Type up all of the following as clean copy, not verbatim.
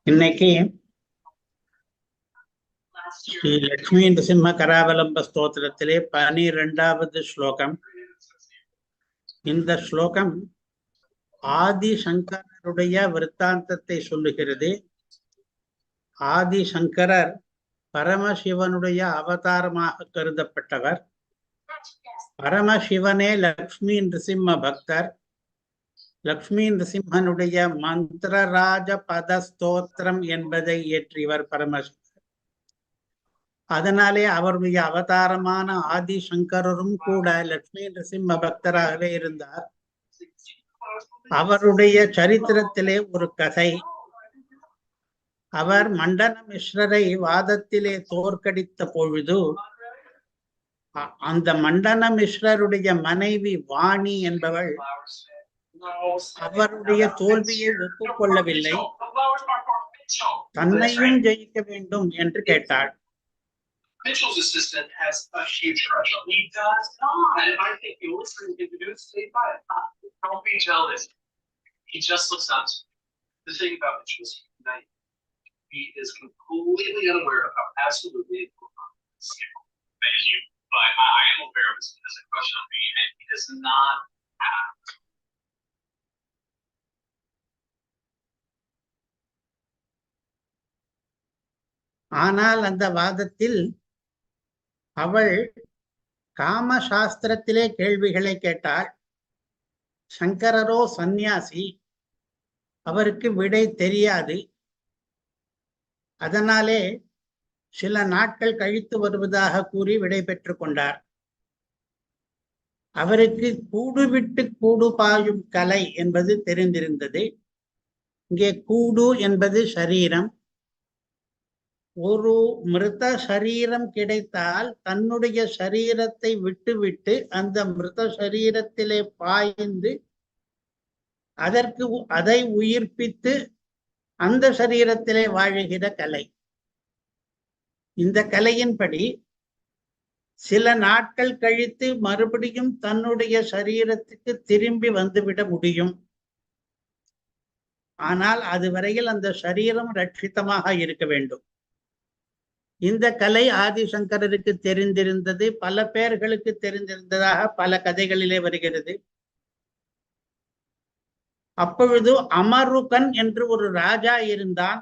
இன்னைக்கு ஸ்ரீ லக்ஷ்மி நரசிம்ம கராவலம்ப ஸ்தோத்திரத்திலே 12வது ஸ்லோகம். இந்த ஸ்லோகம் ஆதி சங்கரருடைய விருத்தாந்தத்தை சொல்லுகிறது. ஆதி சங்கரர் பரமசிவனுடைய அவதாரமாக கருதப்பட்டவர். பரமசிவனே லக்ஷ்மி நரசிம்ம பக்தர். லக்ஷ்மி நரசிம்மனுடைய மந்திரராஜ பத ஸ்தோத்திரம் என்பதை இயற்றியவர் பரமசிவன். அதனாலே அவருடைய அவதாரமான ஆதி சங்கரரும் கூட லட்சுமி நரசிம்ம பக்தராகவே இருந்தார். அவருடைய சரித்திரத்திலே ஒரு கதை. அவர் மண்டன மிஸ்ரரை வாதத்திலே தோற்கடித்த பொழுது அந்த மண்டன மிஸ்ரருடைய மனைவி வாணி என்பவள் அவருடைய தோல்வியை ஒப்புக்கொள்ளவில்லை. தன்னையும் ஜெயிக்க வேண்டும் என்று கேட்டாள். Mitchell's assistant has a huge crush on me. He does not. And I think you're listening to the news today, but don't be jealous. He just looks up to me. The thing about Mitchell is he is completely unaware of how absolutely thank you. But I am aware of this as a crush on me, and he does not have. ஆனால் அந்த வாதத்தில் அவள் காமசாஸ்திரத்திலே கேள்விகளை கேட்டாள். சங்கரரோ சந்நியாசி, அவருக்கு விடை தெரியாது. அதனாலே சில நாட்கள் கழித்து வருவதாக கூறி விடை பெற்று கொண்டார். அவருக்கு கூடு விட்டு கூடு பாயும் கலை என்பது தெரிந்திருந்தது. இங்கே கூடு என்பது சரீரம். ஒரு மிருத சரீரம் கிடைத்தால் தன்னுடைய சரீரத்தை விட்டுவிட்டு அந்த மிருத சரீரத்திலே பாய்ந்து அதை உயிர்ப்பித்து அந்த சரீரத்திலே வாழுகிற கலை. இந்த கலையின்படி சில நாட்கள் கழித்து மறுபடியும் தன்னுடைய சரீரத்துக்கு திரும்பி வந்துவிட முடியும். ஆனால் அதுவரையில் அந்த சரீரம் ரட்சிதமாக இருக்க வேண்டும். இந்த கலை ஆதிசங்கரருக்கு தெரிந்திருந்தது. பல பேர்களுக்கு தெரிந்திருந்ததாக பல கதைகளிலே வருகிறது. அப்பொழுது அமருகன் என்று ஒரு ராஜா இருந்தான்.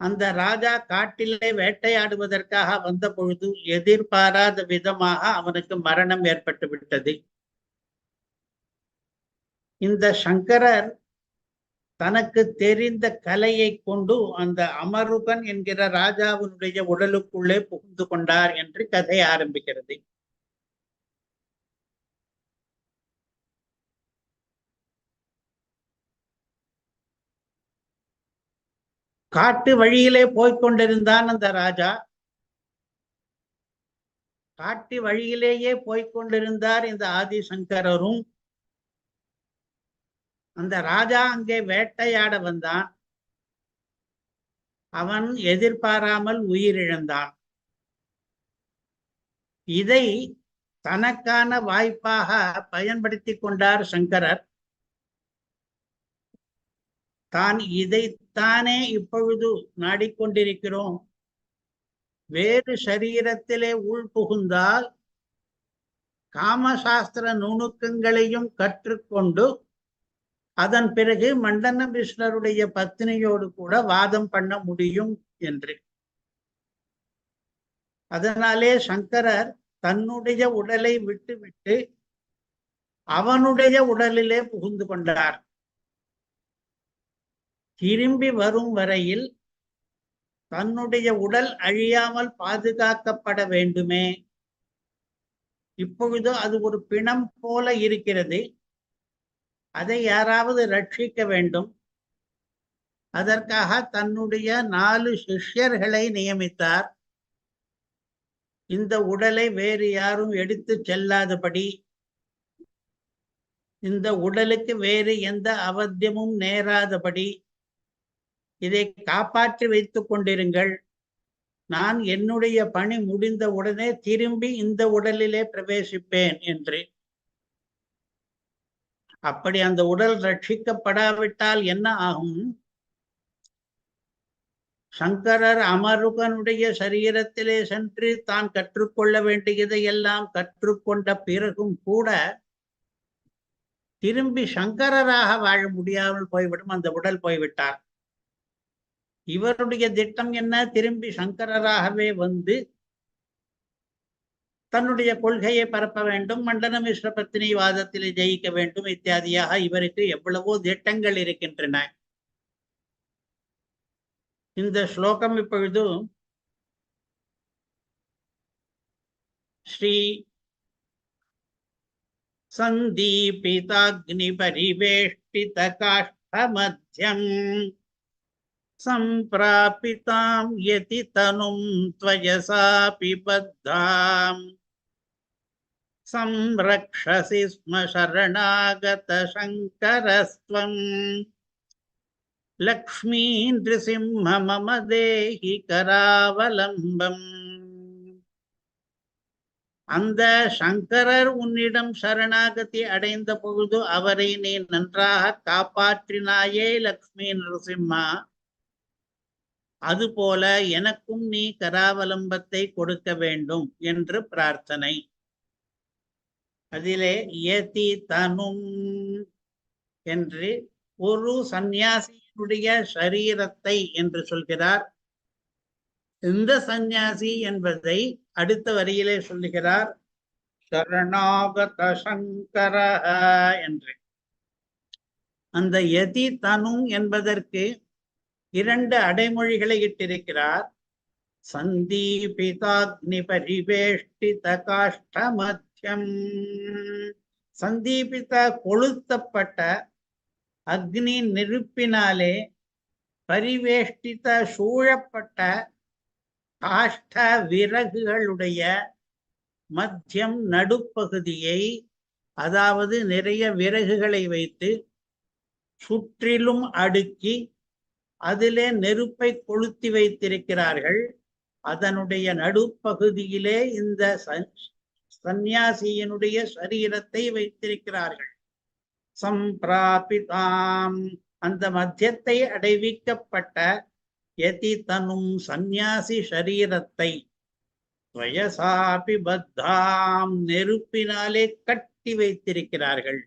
அந்த ராஜா காட்டிலே வேட்டையாடுவதற்காக வந்த பொழுது எதிர்பாராத விதமாக அவனுக்கு மரணம் ஏற்பட்டு விட்டது. இந்த சங்கரர் தனக்கு தெரிந்த கலையை கொண்டு அந்த அமருகன் என்கிற ராஜாவினுடைய உடலுக்குள்ளே புகுந்து கொண்டார் என்று கதை ஆரம்பிக்கிறது. காட்டு வழியிலே போய்கொண்டிருந்தான் அந்த ராஜா. காட்டு வழியிலேயே போய்கொண்டிருந்தார் இந்த ஆதிசங்கரரும். அந்த ராஜா அங்கே வேட்டையாட வந்தான். அவன் எதிர்பாராமல் உயிரிழந்தான். இதை தனக்கான வாய்ப்பாக பயன்படுத்தி கொண்டார் சங்கரர். தான் இதைத்தானே இப்பொழுது நாடிக்கொண்டிருக்கிறோம். வேறு சரீரத்திலே உள் புகுந்தால் காமசாஸ்திர நுணுக்கங்களையும் கற்றுக்கொண்டு அதன் பிறகு மண்டன மிஸ்ரருடைய பத்னியோடு கூட வாதம் பண்ண முடியும் என்று. அதனாலே சங்கரர் தன்னுடைய உடலை விட்டுவிட்டு அவனுடைய உடலிலே புகுந்து கொண்டார். திரும்பி வரும் வரையில் தன்னுடைய உடல் அழியாமல் பாதுகாக்கப்பட வேண்டுமே. இப்பொழுது அது ஒரு பிணம் போல இருக்கிறது. அதை யாராவது ரட்சிக்க வேண்டும். அதற்காக தன்னுடைய 4 சிஷ்யர்களை நியமித்தார். இந்த உடலை வேறு யாரும் எடுத்து செல்லாதபடி, இந்த உடலுக்கு வேறு எந்த அவத்தியமும் நேராதபடி இதை காப்பாற்றி வைத்துக் கொண்டிருங்கள். நான் என்னுடைய பணி முடிந்த உடனே திரும்பி இந்த உடலிலே பிரவேசிப்பேன் என்று. அப்படி அந்த உடல் ரட்சிக்கப்படாவிட்டால் என்ன ஆகும்? சங்கரர் அமருகனுடைய சரீரத்திலே சென்று தான் கற்றுக்கொள்ள வேண்டியதை எல்லாம் கற்றுக்கொண்ட பிறகும் கூட திரும்பி சங்கரராக வாழ முடியாமல் போய்விடும், அந்த உடல் போய்விட்டார். இவருடைய திட்டம் என்ன? திரும்பி சங்கரராகவே வந்து தன்னுடைய கொள்கையை பரப்ப வேண்டும், மண்டன மிஸ்ர பத்தினி வாதத்திலே ஜெயிக்க வேண்டும் இத்தியாதியாக இவருக்கு எவ்வளவோ திட்டங்கள் இருக்கின்றன. இந்த ஸ்லோகம் இப்பொழுது ஸ்ரீ சந்தீபிதாக்னி பரிவேஷ்டித காஷ்டமத்யம் சம்பிராபிதாம் யதி தனும் த்வயசாபி பத்தாம் சம்ரக்ஷசி ஸ்ம சரணாகத சங்கரஸ்த்வம் லக்ஷ்மீ நிருசிம்ம மம தேஹி கராவலம்பம். அந்த சங்கரர் உன்னிடம் சரணாகதி அடைந்த பொழுது அவரை நீ நன்றாக காப்பாற்றினாயே லக்ஷ்மி நரசிம்மா, அதுபோல எனக்கும் நீ கராவலம்பத்தை கொடுக்க வேண்டும் என்று பிரார்த்தனை. அதிலே யதி தனும் என்று ஒரு சந்நியாசியினுடைய சரீரத்தை என்று சொல்கிறார். இந்த சந்நியாசி என்பதை அடுத்த வரியிலே சொல்லுகிறார், சரணாகத சங்கர என்று. அந்த யதி தனு என்பதற்கு இரண்டு அடைமொழிகளை இட்டிருக்கிறார். சந்தீபிதாக்னி பரிவேஷ்டித காஷ்டமத்யம். சந்தீபித கொளுத்தப்பட்ட, அக்னி நெருப்பினாலே பரிவேஷ்டித சூழப்பட்ட காஷ்ட விறகுகளுடைய மத்தியம் நடுப்பகுதியை, அதாவது நிறைய விறகுகளை வைத்து சுற்றிலும் அடுக்கி அதிலே நெருப்பை கொளுத்தி வைத்திருக்கிறார்கள். அதனுடைய நடுப்பகுதியிலே இந்த சந்நியாசியினுடைய சரீரத்தை வைத்திருக்கிறார்கள். சம்பிராபிதாம், அந்த மத்தியத்தை அடைவிக்கப்பட்ட யதி தனும் சந்நியாசி சரீரத்தை வயசாபி பத்தாம், நெருப்பினாலே கட்டி வைத்திருக்கிறார்கள்.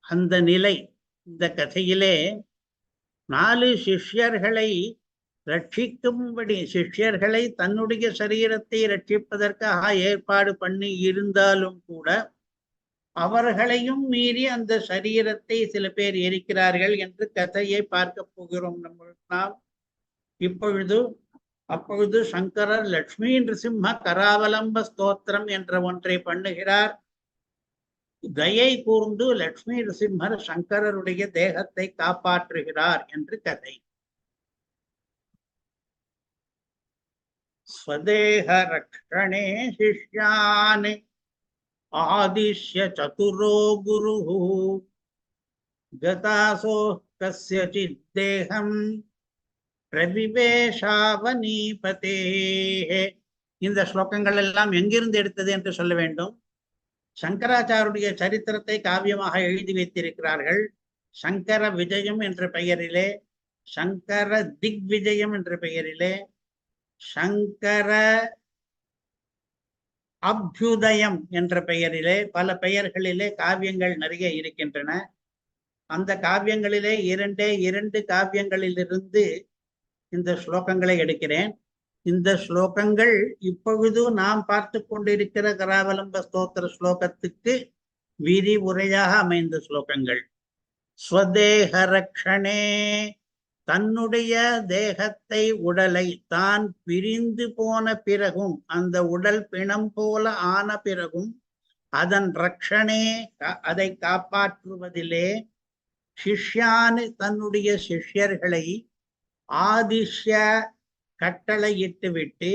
அந்த நிலை இந்த கதையிலே 4 சிஷ்யர்களை ரட்சிக்கும்படி, சிஷ்யர்களை தன்னுடைய சரீரத்தை ரட்சிப்பதற்காக ஏற்பாடு பண்ணி இருந்தாலும் கூட அவர்களையும் மீறி அந்த சரீரத்தை சில பேர் எரிக்கிறார்கள் என்று கதையை பார்க்க போகிறோம் நாம் இப்பொழுது. அப்பொழுது சங்கரர் லட்சுமி நிருசிம்ம கராவலம்ப ஸ்தோத்திரம் என்ற ஒன்றை பண்ணுகிறார். தயை கூர்ந்து லட்சுமி நிருசிம்மர் சங்கரருடைய தேகத்தை காப்பாற்றுகிறார் என்று கதை. ஸ்வதேஹ ரக்ஷணே சிஷ்யான் ஆதிஷ்ய சதுரோ குருஹு கதாசோ கஸ்யசித் தேகம் பிரவிவேஷாவனீபதே. இந்த ஸ்லோகங்கள் எல்லாம் எங்கிருந்து எடுத்தது என்று சொல்ல வேண்டும். சங்கராச்சாருடைய சரித்திரத்தை காவியமாக எழுதி வைத்திருக்கிறார்கள். சங்கர விஜயம் என்ற பெயரிலே, சங்கர திக் விஜயம் என்ற பெயரிலே, சங்கர அபியுதயம் என்ற பெயரிலே, பல பெயர்களிலே காவியங்கள் நிறைய இருக்கின்றன. அந்த காவியங்களிலே இரண்டு காவியங்களிலிருந்து இந்த ஸ்லோகங்களை எடுக்கிறேன். இந்த ஸ்லோகங்கள் இப்பொழுது நாம் பார்த்து கொண்டிருக்கிற கராவலம்ப ஸ்தோத்திர ஸ்லோகத்துக்கு விரிவுரையாக அமைந்த ஸ்லோகங்கள். ஸ்வதேஹ ரக்ஷணே, தன்னுடைய தேகத்தை, உடலை தான் பிரிந்து போன பிறகும், அந்த உடல் பிணம் போல ஆன பிறகும் அதன் ரக்ஷணே, அதை காப்பாற்றுவதிலே, சிஷ்யான் தன்னுடைய சிஷ்யர்களை, ஆதிஷ்ய கட்டளையிட்டு விட்டு,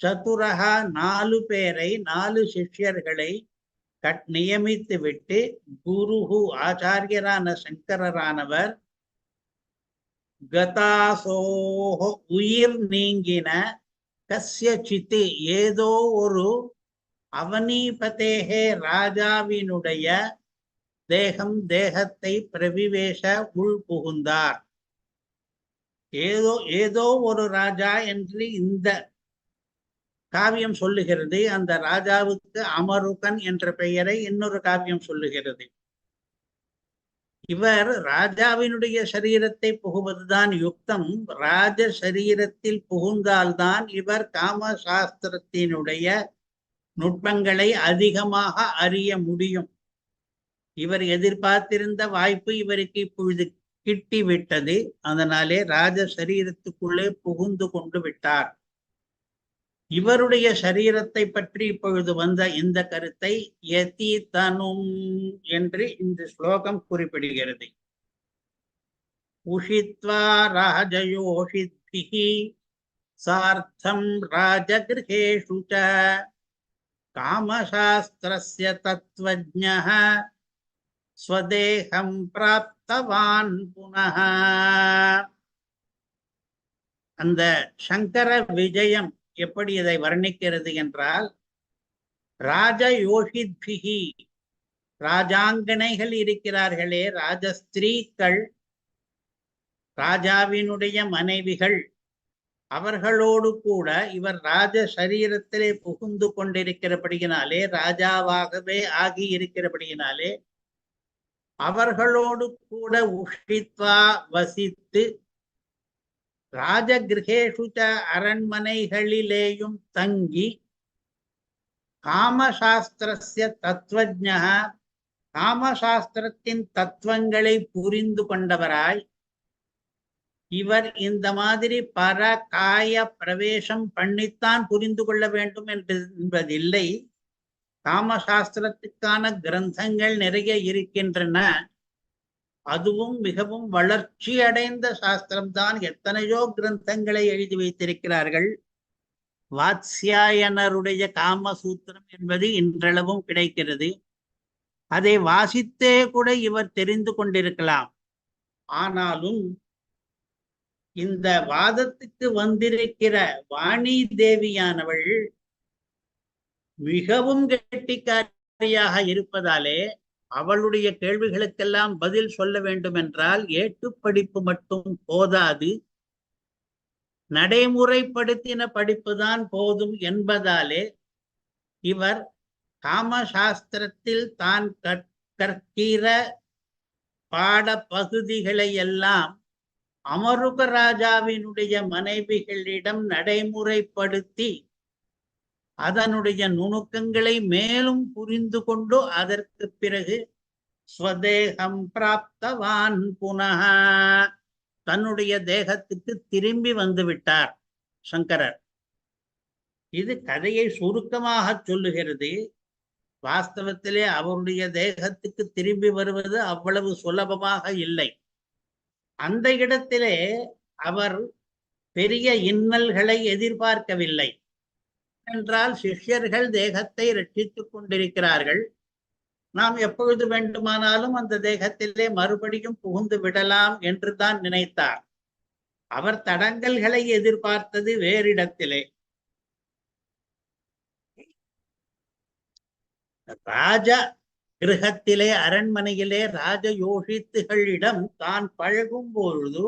சதுரகா 4 பேரை, 4 சிஷ்யர்களை நியமித்து விட்டு, குருஹு ஆச்சாரியரான சங்கரரானவர், கதாசோஹோ உயிர் நீங்கின, கஸ்யசித் ஏதோ ஒரு, அவனீபதேஹே ராஜாவினுடைய தேகத்தை பிரவிவேஷ உள் புகுந்தார். ஏதோ ஏதோ ஒரு ராஜா என்று இந்த காவியம் சொல்லுகிறது. அந்த ராஜாவுக்கு அமருகன் என்ற பெயரை இன்னொரு காவியம் சொல்லுகிறது. இவர் ராஜாவினுடைய சரீரத்தை புகுவதுதான் யுக்தம். ராஜ சரீரத்தில் புகுந்தால்தான் இவர் காம சாஸ்திரத்தினுடைய நுட்பங்களை அதிகமாக அறிய முடியும். இவர் எதிர்பார்த்திருந்த வாய்ப்பு இவருக்கு இப்பொழுது கிட்டிவிட்டது. அதனாலே ராஜ சரீரத்துக்குள்ளே புகுந்து கொண்டு விட்டார். இவருடைய சரீரத்தை பற்றி இப்பொழுது வந்த இந்த கருத்தை யதி தனும் என்று இந்த ஸ்லோகம் குறிப்பிடுகிறது. உஷித்வா ராஜயோஷித்பிஹி சார்த்தம் ராஜகிருஹேஷு ச காமசாஸ்திரஸ்ய தத்வஜ்ஞः ஸ்வதேகம் பிராப்தவான் புனः. அந்த சங்கர விஜயம் எப்படி இதை வர்ணிக்கிறது என்றால், ராஜயோஷித்பிஹி, ராஜாங்கனைகள் இருக்கிறார்களே, ராஜஸ்திரீக்கள், ராஜாவினுடைய மனைவிகள், அவர்களோடு கூட இவர் ராஜ சரீரத்திலே புகுந்து கொண்டிருக்கிறபடியினாலே, ராஜாவாகவே ஆகி இருக்கிறபடியினாலே, அவர்களோடு கூட உஷித்வா வசித்து, ராஜகிருஹேஷுச்ச அரண்மனைகளிலேயும் தங்கி, காமசாஸ்திரஸ்ய தத்வஜ்ஞः, காமசாஸ்திரத்தின் தத்துவங்களை புரிந்து கொண்டவராய், இவர் இந்த மாதிரி பர காய பிரவேசம் பண்ணித்தான் புரிந்து கொள்ள வேண்டும் என்பதில்லை. காமசாஸ்திரத்துக்கான கிரந்தங்கள் நிறைய இருக்கின்றன. அதுவும் மிகவும் வளர்ச்சி அடைந்த சாஸ்திரம்தான். எத்தனையோ கிரந்தங்களை எழுதி வைத்திருக்கிறார்கள். வாத்ஸ்யாயனருடைய காமசூத்திரம் என்பது இன்றளவும் கிடைக்கிறது. அதை வாசித்தே கூட இவர் தெரிந்து கொண்டிருக்கலாம். ஆனாலும் இந்த வாதத்துக்கு வந்திருக்கிற வாணி தேவியானவள் மிகவும் கெட்டிக்காரியாக இருப்பதாலே, அவளுடைய கேள்விகளுக்கெல்லாம் பதில் சொல்ல வேண்டும் என்றால் ஏட்டு படிப்பு மட்டும் போதாது, நடைமுறைப்படுத்தின படிப்புதான் போதும் என்பதாலே இவர் காமசாஸ்திரத்தில் தான் கற்கிற பாட பகுதிகளை எல்லாம் அமருக ராஜாவினுடைய மனைவிகளிடம் நடைமுறைப்படுத்தி அதனுடைய நுணுக்கங்களை மேலும் புரிந்து கொண்டு அதற்கு பிறகு ஸ்வதேகம் பிராப்தவான் புனः, தன்னுடைய தேகத்துக்கு திரும்பி வந்து விட்டார் சங்கரர். இது கதையை சுருக்கமாக சொல்லுகிறது. வாஸ்தவத்திலே அவருடைய தேகத்துக்கு திரும்பி வருவது அவ்வளவு சுலபமாக இல்லை. அந்த இடத்திலே அவர் பெரிய இன்னல்களை எதிர்பார்க்கவில்லை. என்றால் சிஷ்யர்கள் தேகத்தை ரட்சித்துக் கொண்டிருக்கிறார்கள். நாம் எப்பொழுது வேண்டுமானாலும் அந்த தேகத்திலே மறுபடியும் புகுந்து விடலாம் என்று தான் நினைத்தார். அவர் தடங்கல்களை எதிர்பார்த்தது வேறிடத்திலே. ராஜ கிரகத்திலே, அரண்மனையிலே ராஜ யோகித்துகளிடம் தான் பழகும் பொழுது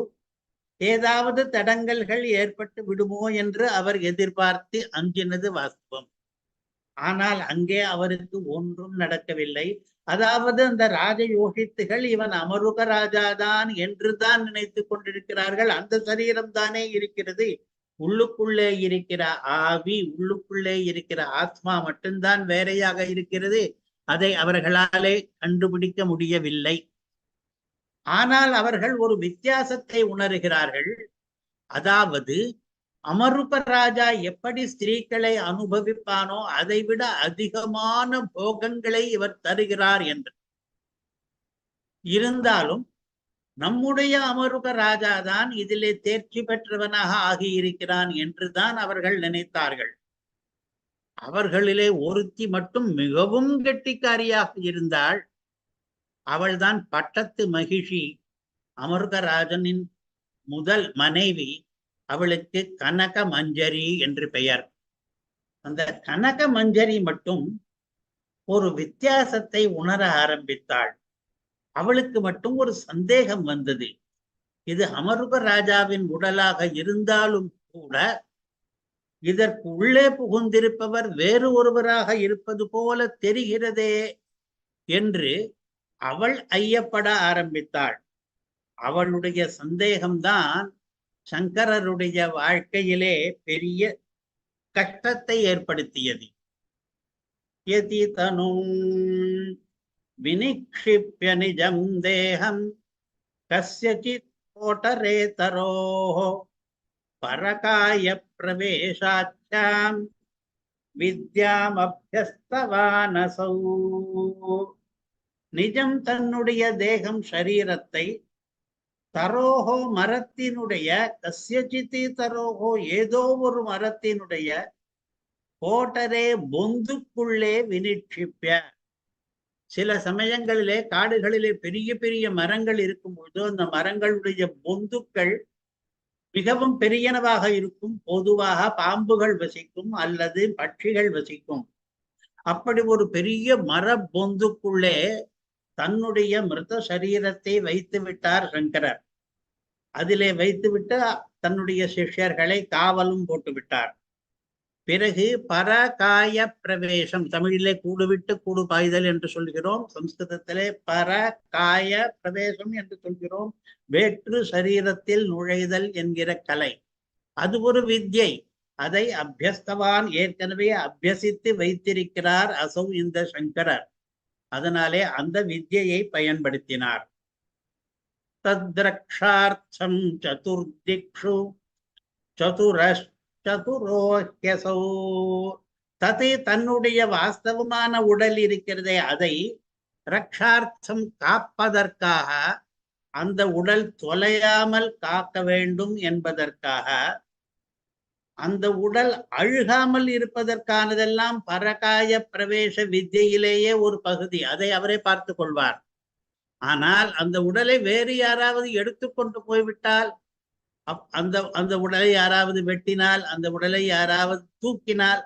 ஏதாவது தடங்கல்கள் ஏற்பட்டு விடுமோ என்று அவர் எதிர்பார்த்து அஞ்சினது வாஸ்தவம். ஆனால் அங்கே அவருக்கு ஒன்றும் நடக்கவில்லை. அதாவது அந்த ராஜ யோகித்துகள் இவன் அமருக ராஜாதான் என்று தான் நினைத்து கொண்டிருக்கிறார்கள். அந்த சரீரம் தானே இருக்கிறது. உள்ளுக்குள்ளே இருக்கிற ஆவி, உள்ளுக்குள்ளே இருக்கிற ஆத்மா மட்டும்தான் வேறையாக இருக்கிறது. அதை அவர்களாலே கண்டுபிடிக்க முடியவில்லை. ஆனால் அவர்கள் ஒரு வித்தியாசத்தை உணர்கிறார்கள். அதாவது அமருக ராஜா எப்படி ஸ்திரீக்களை அனுபவிப்பானோ அதைவிட அதிகமான போகங்களை இவர் தருகிறார் என்று. இருந்தாலும் நம்முடைய அமருக ராஜாதான் இதிலே தேர்ச்சி பெற்றவனாக ஆகியிருக்கிறான் என்றுதான் அவர்கள் நினைத்தார்கள். அவர்களிலே ஒருத்தி மட்டும் மிகவும் கெட்டிக்காரியாக இருந்தாள். அவள்தான் பட்டத்து மகிஷி, அமருகராஜனின் முதல் மனைவி. அவளுக்கு கனக மஞ்சரி என்று பெயர். அந்த கனக மஞ்சரி மட்டும் ஒரு வித்தியாசத்தை உணர ஆரம்பித்தாள். அவளுக்கு மட்டும் ஒரு சந்தேகம் வந்தது. இது அமருக ராஜாவின் உடலாக இருந்தாலும் கூட இதற்கு உள்ளே புகுந்திருப்பவர் வேறு ஒருவராக இருப்பது போல தெரிகிறதே என்று அவள் ஐயப்பட ஆரம்பித்தாள். அவளுடைய சந்தேகம்தான் சங்கரருடைய வாழ்க்கையிலே பெரிய கஷ்டத்தை ஏற்படுத்தியது. யதி தனும் வினிக்ஷிப்ய நிஜம் தேகம் கஸ்யசித் கோட்டரேதரோஹ பரகாய பிரவேசாச்சாம் வித்யாம் அப்யஸ்தவானசௌ. நிஜம் தன்னுடைய தேகம் சரீரத்தை தரோஹோ மரத்தினுடைய கஸ்யசித்தி தரோஹோ ஏதோ ஒரு மரத்தினுடைய கோட்டரே பொந்துக்குள்ளே வினிட்சிப்ப. சில சமயங்களிலே காடுகளிலே பெரிய பெரிய மரங்கள் இருக்கும் பொழுது அந்த மரங்களுடைய பொந்துக்கள் மிகவும் பெரியனவாக இருக்கும். பொதுவாக பாம்புகள் வசிக்கும் அல்லது பட்சிகள் வசிக்கும். அப்படி ஒரு பெரிய மர பொந்துக்குள்ளே தன்னுடைய மிருத சரீரத்தை வைத்து விட்டார் சங்கரர். அதிலே வைத்துவிட்டு தன்னுடைய சிஷ்யர்களை காவலும் போட்டு விட்டார். பிறகு பரகாய பிரவேசம், தமிழிலே கூடுவிட்டு கூடு பாய்தல் என்று சொல்கிறோம், சம்ஸ்கிருதத்திலே பரகாய பிரவேசம் என்று சொல்கிறோம். வேற்று சரீரத்தில் நுழைதல் என்கிற கலை, அது ஒரு வித்யை. அதை அபியஸ்தவான் ஏற்கனவே அபியசித்து வைத்திருக்கிறார் அசௌ இந்த சங்கரர். அதனாலே அந்த வித்யை பயன்படுத்தினார். தத்ரக்ஷார்த்தம் சதுர்திக்ஷு சதுரோஹ்யசௌ. தது தன்னுடைய வாஸ்தவமான உடல் இருக்கிறதே அதை ரக்ஷார்த்தம் காப்பதற்காக, அந்த உடல் தொலையாமல் காக்க வேண்டும் என்பதற்காக, அந்த உடல் அழுகாமல் இருப்பதற்கானதெல்லாம் பரகாய பிரவேச வித்தியிலேயே ஒரு பகுதி. அதை அவரே பார்த்து கொள்வார். ஆனால் அந்த உடலை வேறு யாராவது எடுத்துக்கொண்டு போய்விட்டால், அந்த உடலை யாராவது வெட்டினால், அந்த உடலை யாராவது தூக்கினால்,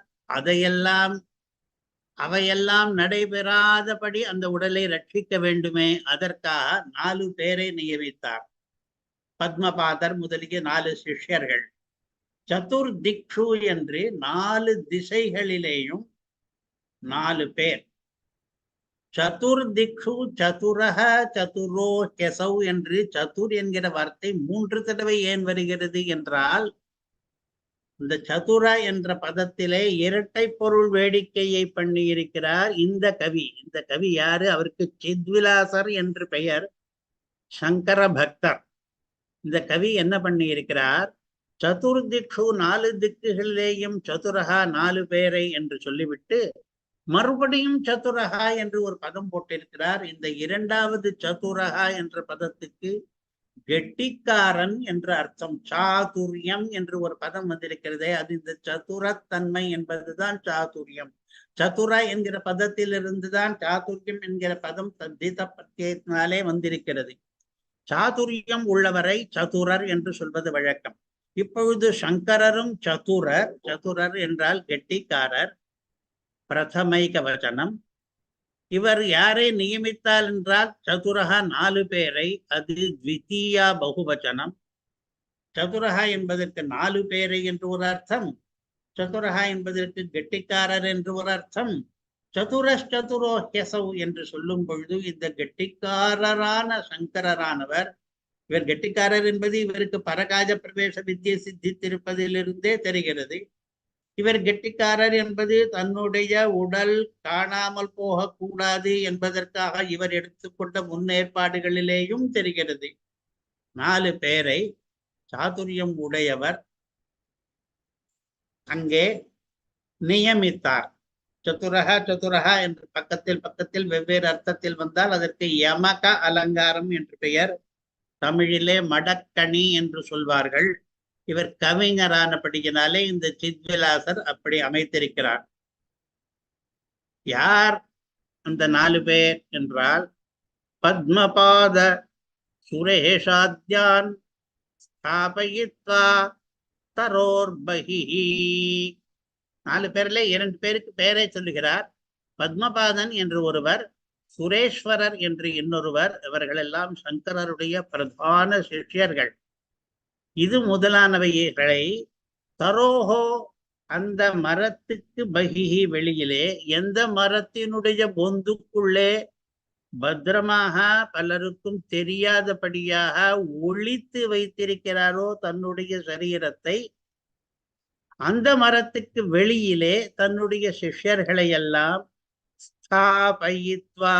அவையெல்லாம் நடைபெறாதபடி அந்த உடலை ரட்சிக்க வேண்டுமே. அதற்காக 4 பேரை நியமித்தார். பத்மபாதர் முதலிய 4 சிஷ்யர்கள். சதுர்திக்ஷு என்று 4 திசைகளிலேயும் 4 பேர். சதுர்திக்ஷு சதுரஹ சதுரோ கெசௌ என்று சதுர் என்கிற வார்த்தை 3 தடவை ஏன் வருகிறது என்றால், இந்த சதுர என்ற பதத்திலே இரட்டை பொருள் வேடிக்கையை பண்ணி இருக்கிறார் இந்த கவி. இந்த கவி யாரு? அவருக்கு சித்விலாசர் என்று பெயர், சங்கர பக்தர். இந்த கவி என்ன பண்ணி இருக்கிறார்? சதுர்திக்ஷு 4 திக்குகளிலேயும் சதுரஹா 4 பேரை என்று சொல்லிவிட்டு மறுபடியும் சதுரஹா என்று ஒரு பதம் போட்டிருக்கிறார். இந்த 2வது சதுரஹா என்ற பதத்துக்கு கெட்டிக்காரன் என்று அர்த்தம். சாதுரியம் என்று ஒரு பதம் வந்திருக்கிறதே, அது இந்த சதுரத்தன்மை என்பதுதான் சாதுரியம். சதுர என்கிற பதத்தில் இருந்துதான் சாதுரியம் என்கிற பதம் தத்தித பிரத்யத்தினாலே வந்திருக்கிறது. சாதுரியம் உள்ளவரை சதுரர் என்று சொல்வது வழக்கம். இப்பொழுது சங்கரரும் சதுரர். சதுரர் என்றால் கெட்டிக்காரர், பிரதமைக வச்சனம். இவர் யாரை நியமித்தால் என்றால் சதுரஹா 4 பேரை, அது த்விதீயா பகுவச்சனம். சதுரஹா என்பதற்கு 4 பேரை என்று ஒரு அர்த்தம், சதுரஹா என்பதற்கு கெட்டிக்காரர் என்று ஒரு அர்த்தம். சதுரோஹ்யசௌ என்று சொல்லும் பொழுது இந்த கெட்டிக்காரரான சங்கரரானவர், இவர் கெட்டிக்காரர் என்பது இவருக்கு பரகாய பிரவேச வித்தியை சித்தித்திருப்பதிலிருந்தே தெரிகிறது. இவர் கெட்டிக்காரர் என்பது தன்னுடைய உடல் காணாமல் போகக்கூடாது என்பதற்காக இவர் எடுத்துக்கொண்ட முன்னேற்பாடுகளிலேயும் தெரிகிறது. 4 பேரை சாதுரியம் உடையவர் அங்கே நியமித்தார். சதுரஹா சதுரஹா என்று பக்கத்தில் வெவ்வேறு அர்த்தத்தில் வந்தால் அதற்கு யமக அலங்காரம் என்று பெயர். தமிழிலே மடக்கணி என்று சொல்வார்கள். இவர் கவிஞரானபடியினாலே இந்த சித்விலாசர் அப்படி அமைத்திருக்கிறார். யார் அந்த 4 பேர் என்றால், பத்மபாத சுரேஷாத்யான் ஸ்தாபயித்வா தரோர்பஹி. 4 பேர்ல 2 பேருக்கு பேரை சொல்லுகிறார். பத்மபாதன் என்று ஒருவர், சுரேஸ்வரர் என்று இன்னொருவர், இவர்களெல்லாம் சங்கரருடைய பிரதான சிஷ்யர்கள். இது முதலானவைகளை தரோஹோ அந்த மரத்துக்கு பகிஹி வெளியிலே, எந்த மரத்தினுடைய பொந்துக்குள்ளே பத்திரமாக பலருக்கும் தெரியாதபடியாக ஒளித்து வைத்திருக்கிறாரோ தன்னுடைய சரீரத்தை, அந்த மரத்துக்கு வெளியிலே தன்னுடைய சிஷ்யர்களை எல்லாம் ஸ்தாபயித்வா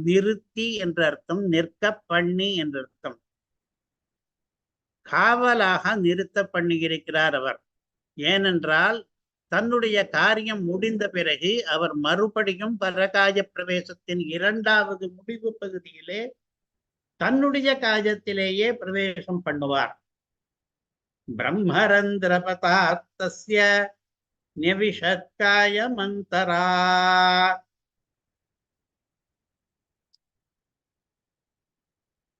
நிறுத்தி என்ற அர்த்தம், நிற்க பண்ணி என்ற அர்த்தம், காவலாக நிறுத்த பண்ணியிருக்கிறார் அவர். ஏனென்றால் தன்னுடைய காரியம் முடிந்த பிறகு அவர் மறுபடியும் பரகாய பிரவேசத்தின் இரண்டாவது முடிவு பகுதியிலே தன்னுடைய காயத்திலேயே பிரவேசம் பண்ணுவார். பிரம்மரந்திரபதாத்தஸ்ய நிவிஷத்காயமந்தரா.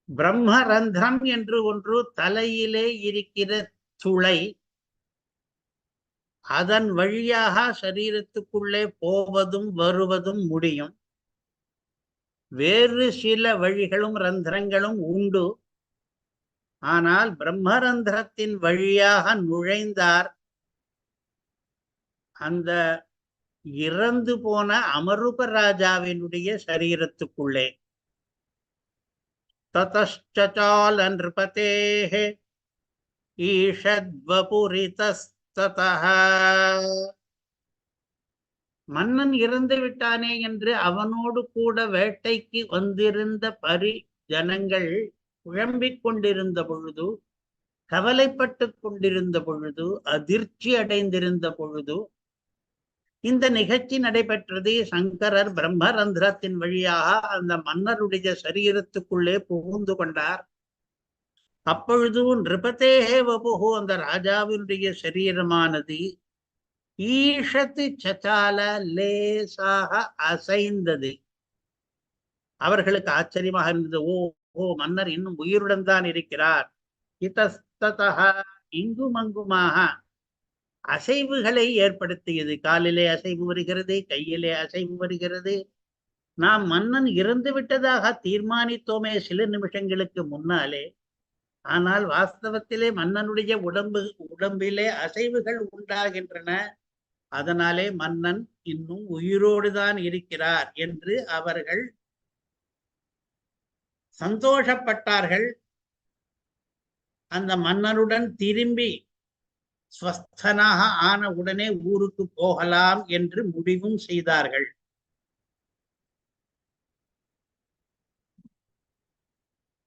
பிரம்மரந்திரம் என்று ஒன்று தலையிலே இருக்கிற துளை, அதன் வழியாக சரீரத்துக்குள்ளே போவதும் வருவதும் முடியும். வேறு சில வழிகளும் ரந்திரங்களும் உண்டு. ஆனால் பிரம்மரந்திரத்தின் வழியாக நுழைந்தார் அந்த இறந்து போன அமருப ராஜாவினுடைய சரீரத்துக்குள்ளே. ததச்சால நிருபதேஹ ஈஷத்வபுரிதஸ். மன்னன் இறந்து விட்டானே என்று அவனோடு கூட வேட்டைக்கு வந்திருந்த ஜனங்கள் குழம்பிக் கொண்டிருந்த பொழுது, கவலைப்பட்டு கொண்டிருந்த பொழுது, அதிர்ச்சி அடைந்திருந்த பொழுது இந்த நிகழ்ச்சி நடைபெற்றது. சங்கரர் பிரம்மரந்திரத்தின் வழியாக அந்த மன்னருடைய சரீரத்துக்குள்ளே புகுந்து கொண்டார். அப்பொழுது நிருபதேஹே வபுஹு அந்த ராஜாவினுடைய சரீரமானது ஈஷத்து சச்சால லேசாக அசைந்தது. அவர்களுக்கு ஆச்சரியமாக இருந்தது. ஓ மன்னர் இன்னும் உயிருடன் தான் இருக்கிறார். இத்தஸ்ததஹ இங்கும் அங்குமாக அசைவுகளை ஏற்படுத்தியது. காலிலே அசைவு வருகிறது, கையிலே அசைவு வருகிறது. நாம் மன்னன் இறந்து விட்டதாக தீர்மானித்தோமே சில நிமிஷங்களுக்கு முன்னாலே, ஆனால் வாஸ்தவத்திலே மன்னனுடைய உடம்பிலே அசைவுகள் உண்டாகின்றன. அதனாலே மன்னன் இன்னும் உயிரோடுதான் இருக்கிறார் என்று அவர்கள் சந்தோஷப்பட்டார்கள். அந்த மன்னனுடன் திரும்பி ஸ்வஸ்தனாக ஆன உடனே ஊருக்கு போகலாம் என்று முடிவும் செய்தார்கள்.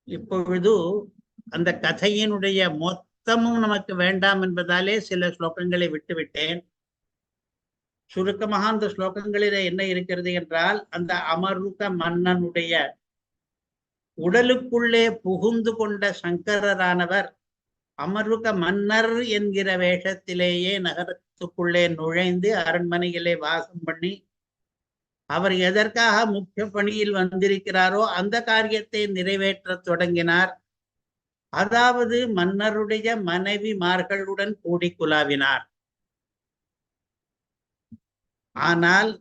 இப்பொழுது அந்த கதையினுடைய மொத்தமும் நமக்கு வேண்டாம் என்பதாலே சில ஸ்லோகங்களை விட்டுவிட்டேன். சுருக்கமாக அந்த ஸ்லோகங்களிலே என்ன இருக்கிறது என்றால், அந்த அமருக மன்னனுடைய உடலுக்குள்ளே புகுந்து கொண்ட சங்கரரானவர் அமருக மன்னர் என்கிற வேஷத்திலேயே நகரத்துக்குள்ளே நுழைந்து அரண்மனையிலே வாசம் பண்ணி, அவர் எதற்காக முக்கிய பணியில் வந்திருக்கிறாரோ அந்த காரியத்தை நிறைவேற்ற தொடங்கினார். அதாவது மன்னருடைய மனைவிமார்களுடன் கூடி குலாவினார். ஆனால்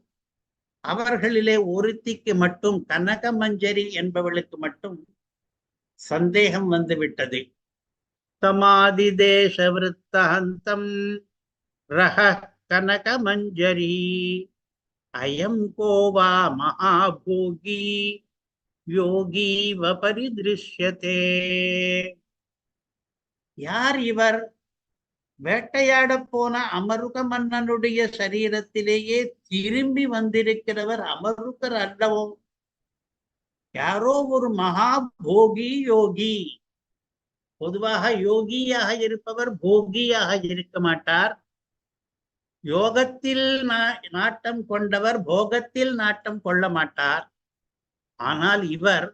அவர்களிலே ஒருத்திக்கு மட்டும், கனகமஞ்சரி என்பவளுக்கு மட்டும் சந்தேகம் வந்துவிட்டது. தமாதி தேச விருத்தாந்தம் ரஹ கனகமஞ்சரி அயம் கோவா மகாபோகி யோகி வபரிதிருஷ்யதே. யார் இவர்? வேட்டையாட போன அமருக மன்னனுடைய சரீரத்திலேயே திரும்பி வந்திருக்கிறவர் அமருகர் அல்லவோ? யாரோ ஒரு மகாபோகி யோகி. பொதுவாக யோகியாக இருப்பவர் போகியாக இருக்க மாட்டார். யோகத்தில் நாட்டம் கொண்டவர் போகத்தில் நாட்டம் கொள்ள மாட்டார். ஆனால் இவர்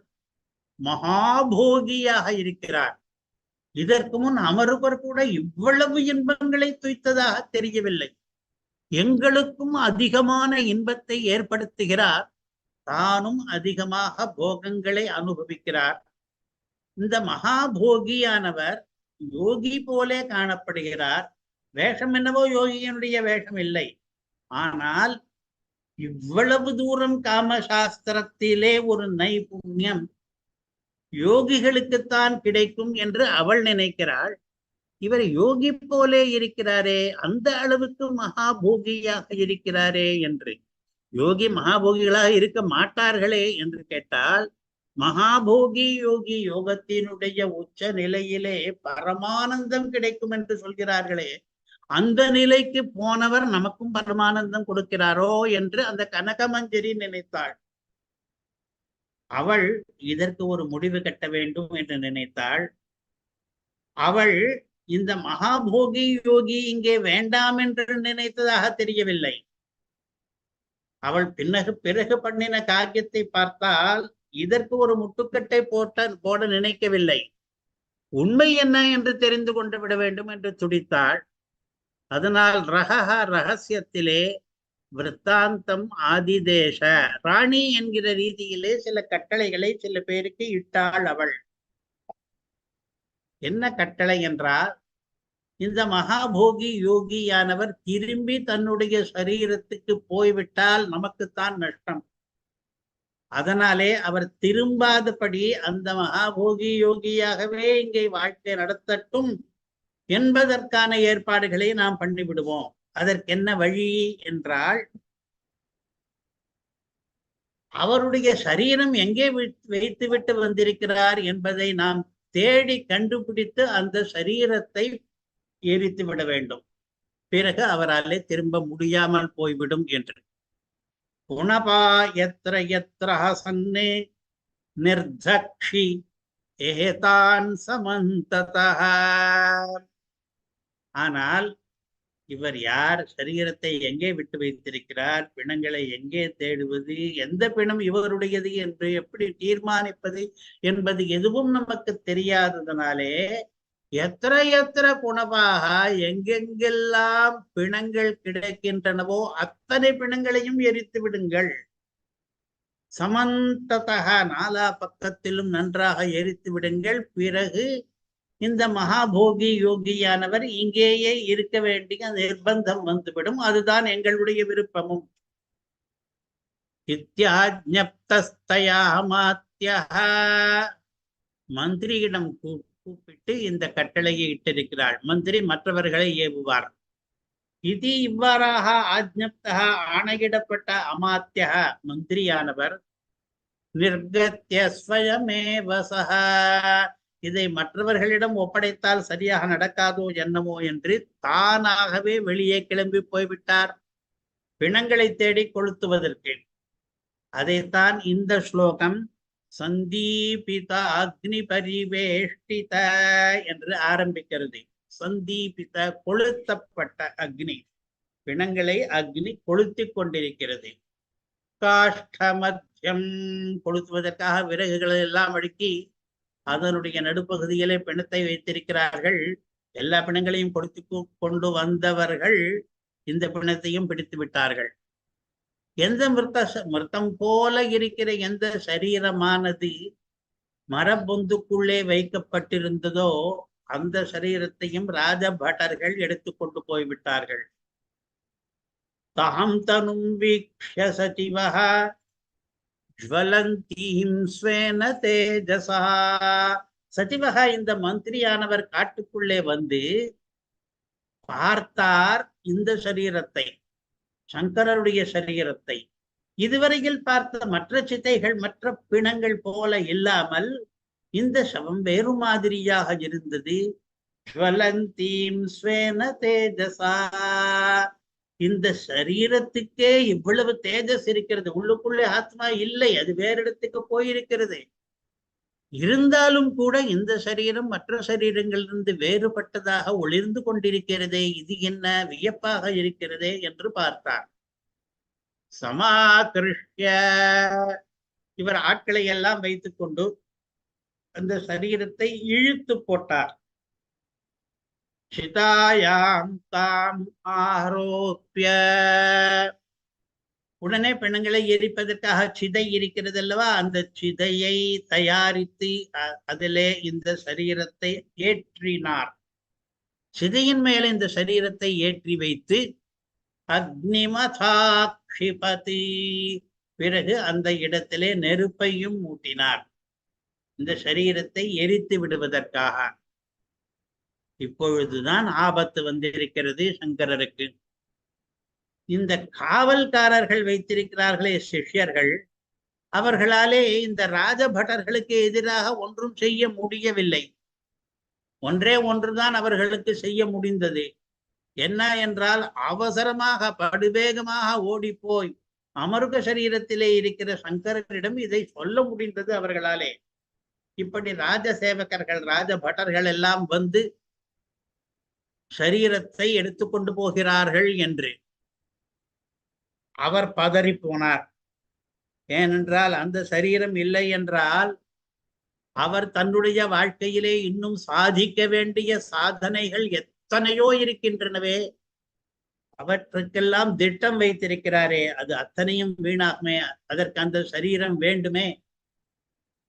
மகாபோகியாக இருக்கிறார். இதற்கு முன் அமருகர் கூட இவ்வளவு இன்பங்களை துய்த்ததாக தெரியவில்லை. எங்களுக்கும் அதிகமான இன்பத்தை ஏற்படுத்துகிறார், தானும் அதிகமாக போகங்களை அனுபவிக்கிறார். இந்த மகாபோகியானவர் யோகி போலே காணப்படுகிறார். வேஷம் என்னவோ யோகியனுடைய வேஷம் இல்லை. ஆனால் இவ்வளவு தூரம் காமசாஸ்திரத்திலே ஒரு நைபுண்யம் யோகிகளுக்குத்தான் கிடைக்கும் என்று அவள் நினைக்கிறாள். இவர் யோகி போலே இருக்கிறாரே, அந்த அளவுக்கு மகாபோகியாக இருக்கிறாரே என்று. யோகி மகாபோகிகளாக இருக்க மாட்டார்களே என்று கேட்டால், மகாபோகி யோகி யோகத்தினுடைய உச்ச நிலையிலே பரமானந்தம் கிடைக்கும் என்று சொல்கிறார்களே, அந்த நிலைக்கு போனவர் நமக்கும் பரமானந்தம் கொடுக்கிறாரோ என்று அந்த கனகமஞ்சரி நினைத்தாள். அவள் இதற்கு ஒரு முடிவு கட்ட வேண்டும் என்று நினைத்தாள். அவள் இந்த மகாபோகி யோகி இங்கே வேண்டாம் என்று நினைத்ததாக தெரியவில்லை. அவள் பிறகு பண்ணின காரியத்தை பார்த்தால் இதற்கு ஒரு முட்டுக்கட்டை போட நினைக்கவில்லை. உண்மை என்ன என்று தெரிந்து கொண்டு விட வேண்டும் என்று துடித்தாள். அதனால் ரகசியத்திலே விற்த்தாந்தம் ஆதிதேச ராணி என்கிற ரீதியிலே சில கட்டளைகளை சில பேருக்கு இட்டாள் அவள். என்ன கட்டளை என்றால், இந்த மகாபோகி யோகியானவர் திரும்பி தன்னுடைய சரீரத்துக்கு போய்விட்டால் நமக்குத்தான் நஷ்டம். அதனாலே அவர் திரும்பாதபடி அந்த மகாபோகி யோகியாகவே இங்கே வாழ்க்கை நடத்தட்டும் என்பதற்கான ஏற்பாடுகளை நாம் பண்ணிவிடுவோம். அதற்கென்ன வழி என்றால், அவருடைய சரீரம் எங்கே வைத்துவிட்டு வந்திருக்கிறார் என்பதை நாம் தேடி கண்டுபிடித்து அந்த சரீரத்தை எரித்து விட வேண்டும். பிறகு அவராலே திரும்ப முடியாமல் போய்விடும் என்று. புனபா எத்திர எத்திர சன்னே நிர்தக்ஷி ஏதான் சமந்ததஹ. ஆனால் இவர் யார், சரீரத்தை எங்கே விட்டு வைத்திருக்கிறார், பிணங்களை எங்கே தேடுவது, எந்த பிணம் இவருடையது என்று எப்படி தீர்மானிப்பது என்பது எதுவும் நமக்கு தெரியாததனாலே எத்திர புனவாக எங்கெங்கெல்லாம் பிணங்கள் கிடைக்கின்றனவோ அத்தனை பிணங்களையும் எரித்து விடுங்கள். சமந்ததக நாலா பக்கத்திலும் நன்றாக எரித்து விடுங்கள். பிறகு இந்த மகாபோகி யோகியானவர் இங்கேயே இருக்க வேண்டிய நிர்பந்தம் வந்துவிடும். அதுதான் எங்களுடைய விருப்பமும். மந்திரியிடம் கூப்பிட்டு இந்த கட்டளையை இட்டிருக்கிறாள். மந்திரி மற்றவர்களை ஏவுவார். இது இவ்வாறாக ஆஜ்ஞப்தா ஆணையிடப்பட்ட அமாத்திய மந்திரியானவர் நிர்கத்ய ஸ்வயமேவ சஹ, இதை மற்றவர்களிடம் ஒப்படைத்தால் சரியாக நடக்காதோ என்னமோ என்று தானாகவே வெளியே கிளம்பி போய்விட்டார் பிணங்களை தேடி கொளுத்துவதற்கு. அதைத்தான் இந்த ஸ்லோகம் சந்தீபித அக்னி பரிவேஷ்டித என்று ஆரம்பிக்கிறது. சந்தீபித கொளுத்தப்பட்ட அக்னி, பிணங்களை அக்னி கொளுத்தி கொண்டிருக்கிறது. காஷ்டமத்தியம், கொளுத்துவதற்காக விறகுகளை எல்லாம் அடுக்கி அதனுடைய நடுப்பகுதியிலே பிணத்தை வைத்திருக்கிறார்கள். எல்லா பிணங்களையும் கொடுத்து கொண்டு வந்தவர்கள் இந்த பிணத்தையும் பிடித்து விட்டார்கள். எந்த மிருத்தம் போல இருக்கிற எந்த சரீரமானது மரபொந்துக்குள்ளே வைக்கப்பட்டிருந்ததோ அந்த சரீரத்தையும் ராஜபட்டர்கள் எடுத்து கொண்டு போய்விட்டார்கள். தாம் தனும் வீக்ஷ்ய சசிவஹ ஜ்வலந்தீம் ஸ்வேன தேஜஸா. சச்சிவக இந்த மந்திரியானவர் காட்டுக்குள்ளே வந்து பார்த்தார் இந்த சரீரத்தை, சங்கரருடைய சரீரத்தை. இதுவரையில் பார்த்த மற்ற சித்தைகள் மற்ற பிணங்கள் போல இல்லாமல் இந்த சவம் வேறு மாதிரியாக இருந்தது. ஜ்வலந்தீம் ஸ்வேன தேஜஸா, இந்த சரீரத்துக்கே இவ்வளவு தேஜஸ் இருக்கிறது. உள்ளுக்குள்ளே ஆத்மா இல்லை, அது வேறு இடத்துக்கு போயிருக்கிறது. இருந்தாலும் கூட இந்த சரீரம் மற்ற சரீரங்களிலிருந்து வேறுபட்டதாக ஒளிர்ந்து கொண்டிருக்கிறதே, இது என்ன வியப்பாக இருக்கிறதே என்று பார்த்தார். சமாகிருஷ்ய, இவர் ஆட்களை எல்லாம் வைத்துக் கொண்டு அந்த சரீரத்தை இழுத்து போட்டார். சிதாயாம் தாம் ஆரோப்பிய, உடனே பிணங்களை எரிப்பதற்காக சிதை இருக்கிறது அல்லவா, அந்த சிதையை தயாரித்து அதிலே இந்த சரீரத்தை ஏற்றினார். சிதையின் மேல இந்த சரீரத்தை ஏற்றி வைத்து அக்னிமதாக்ஷிபதி, பிறகு அந்த இடத்திலே நெருப்பையும் மூட்டினார் இந்த சரீரத்தை எரித்து விடுவதற்காக. இப்பொழுதுதான் ஆபத்து வந்திருக்கிறது சங்கரருக்கு. இந்த காவல்காரர்கள் வைத்திருக்கிறார்களே சிஷ்யர்கள், அவர்களாலே இந்த ராஜபட்டர்களுக்கு எதிராக ஒன்றும் செய்ய முடியவில்லை. ஒன்றே ஒன்றுதான் அவர்களுக்கு செய்ய முடிந்தது. என்ன என்றால், அவசரமாக படுவேகமாக ஓடி போய் அமருக சரீரத்திலே இருக்கிற சங்கரரிடம் இதை சொல்ல முடிந்தது அவர்களாலே. இப்படி ராஜசேவகர்கள் ராஜபட்டர்கள் எல்லாம் வந்து சரீரத்தை எடுத்துக்கொண்டு போகிறார்கள் என்று அவர் பதறி போனார். ஏனென்றால் அந்த சரீரம் இல்லை என்றால் அவர் தன்னுடைய வாழ்க்கையிலே இன்னும் சாதிக்க வேண்டிய சாதனைகள் எத்தனையோ இருக்கின்றனவே, அவற்றுக்கெல்லாம் திட்டம் வைத்திருக்கிறாரே, அது அத்தனையும் வீணாகுமே. அதற்கு அந்த சரீரம் வேண்டுமே.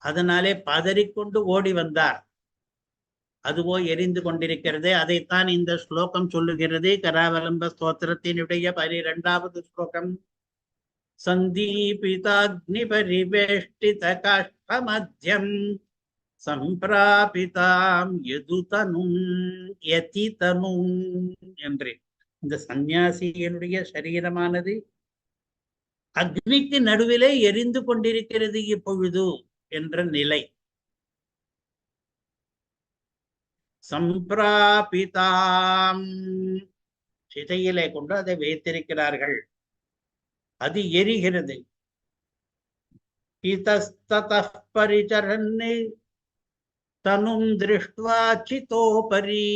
அதனாலே பதறிக்கொண்டு ஓடி வந்தார். அதுவோ எரிந்து கொண்டிருக்கிறதே. அதைத்தான் இந்த ஸ்லோகம் சொல்லுகிறது. கராவலம்ப ஸ்தோத்திரத்தினுடைய 12வது ஸ்லோகம். சந்தீபிதாக்னி பரிவேஷ்டித காஷ்டமத்யம் சம்பிராபிதாம் யதுதனும் யதிதனும் என்று. இந்த சந்நியாசியினுடைய சரீரமானது அக்னிக்கு நடுவிலே எரிந்து கொண்டிருக்கிறது இப்பொழுது என்ற நிலை. சம்பிராபிதாம், சிதையிலே கொண்டு அதை வைத்திருக்கிறார்கள். அது எரிகிறது. இதஸ்ததः பரிசரன்னே தனும் திருஷ்ட்வா சிதோபரி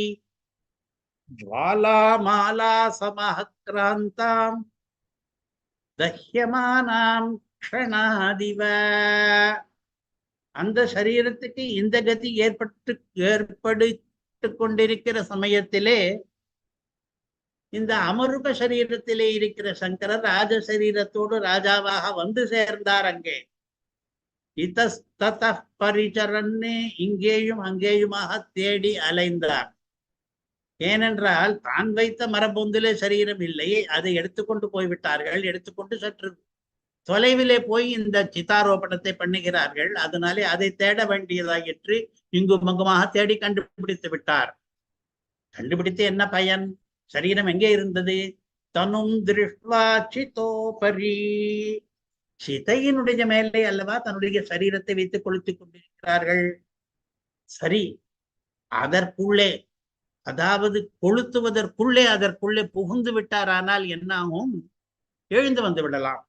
ஜ்வாலாமாலா சமஹக்ராந்தாம் தஹ்யமானாம் க்ஷணாதிவ. அந்த சரீரத்துக்கு இந்த கதி ஏற்பட்டு கொண்டிருக்கிற சமயத்திலே இந்த அமருக சரீரத்திலே இருக்கிற சங்கரர் ராஜ சரீரத்தோடு ராஜாவாக வந்து சேர்ந்தார். அங்கே இதஸ்ததः பரிசரன்னே, இங்கேயும் அங்கேயுமாக தேடி அலைந்தார். ஏனென்றால் தான் வைத்த மரபொந்திலே சரீரம் இல்லை, அதை எடுத்துக்கொண்டு போய்விட்டார்கள். எடுத்துக்கொண்டு சற்று தொலைவிலே போய் இந்த சிதாரோபணத்தை பண்ணுகிறார்கள். அதனாலே அதை தேட வேண்டியதாயிற்று. இங்கும் அங்குமாக தேடி கண்டுபிடித்து விட்டார். கண்டுபிடித்து என்ன பயன்? சரீரம் எங்கே இருந்தது? தனும் திருஷ்ட்வா சிதோபரி, சிதையினுடைய மேலே அல்லவா தன்னுடைய சரீரத்தை வைத்து கொளுத்திக் கொண்டிருக்கிறார்கள். சரி, அதற்குள்ளே, அதாவது கொளுத்துவதற்குள்ளே அதற்குள்ளே புகுந்து விட்டாரானால் என்ன ஆகும்? எழுந்து வந்து விடலாம்,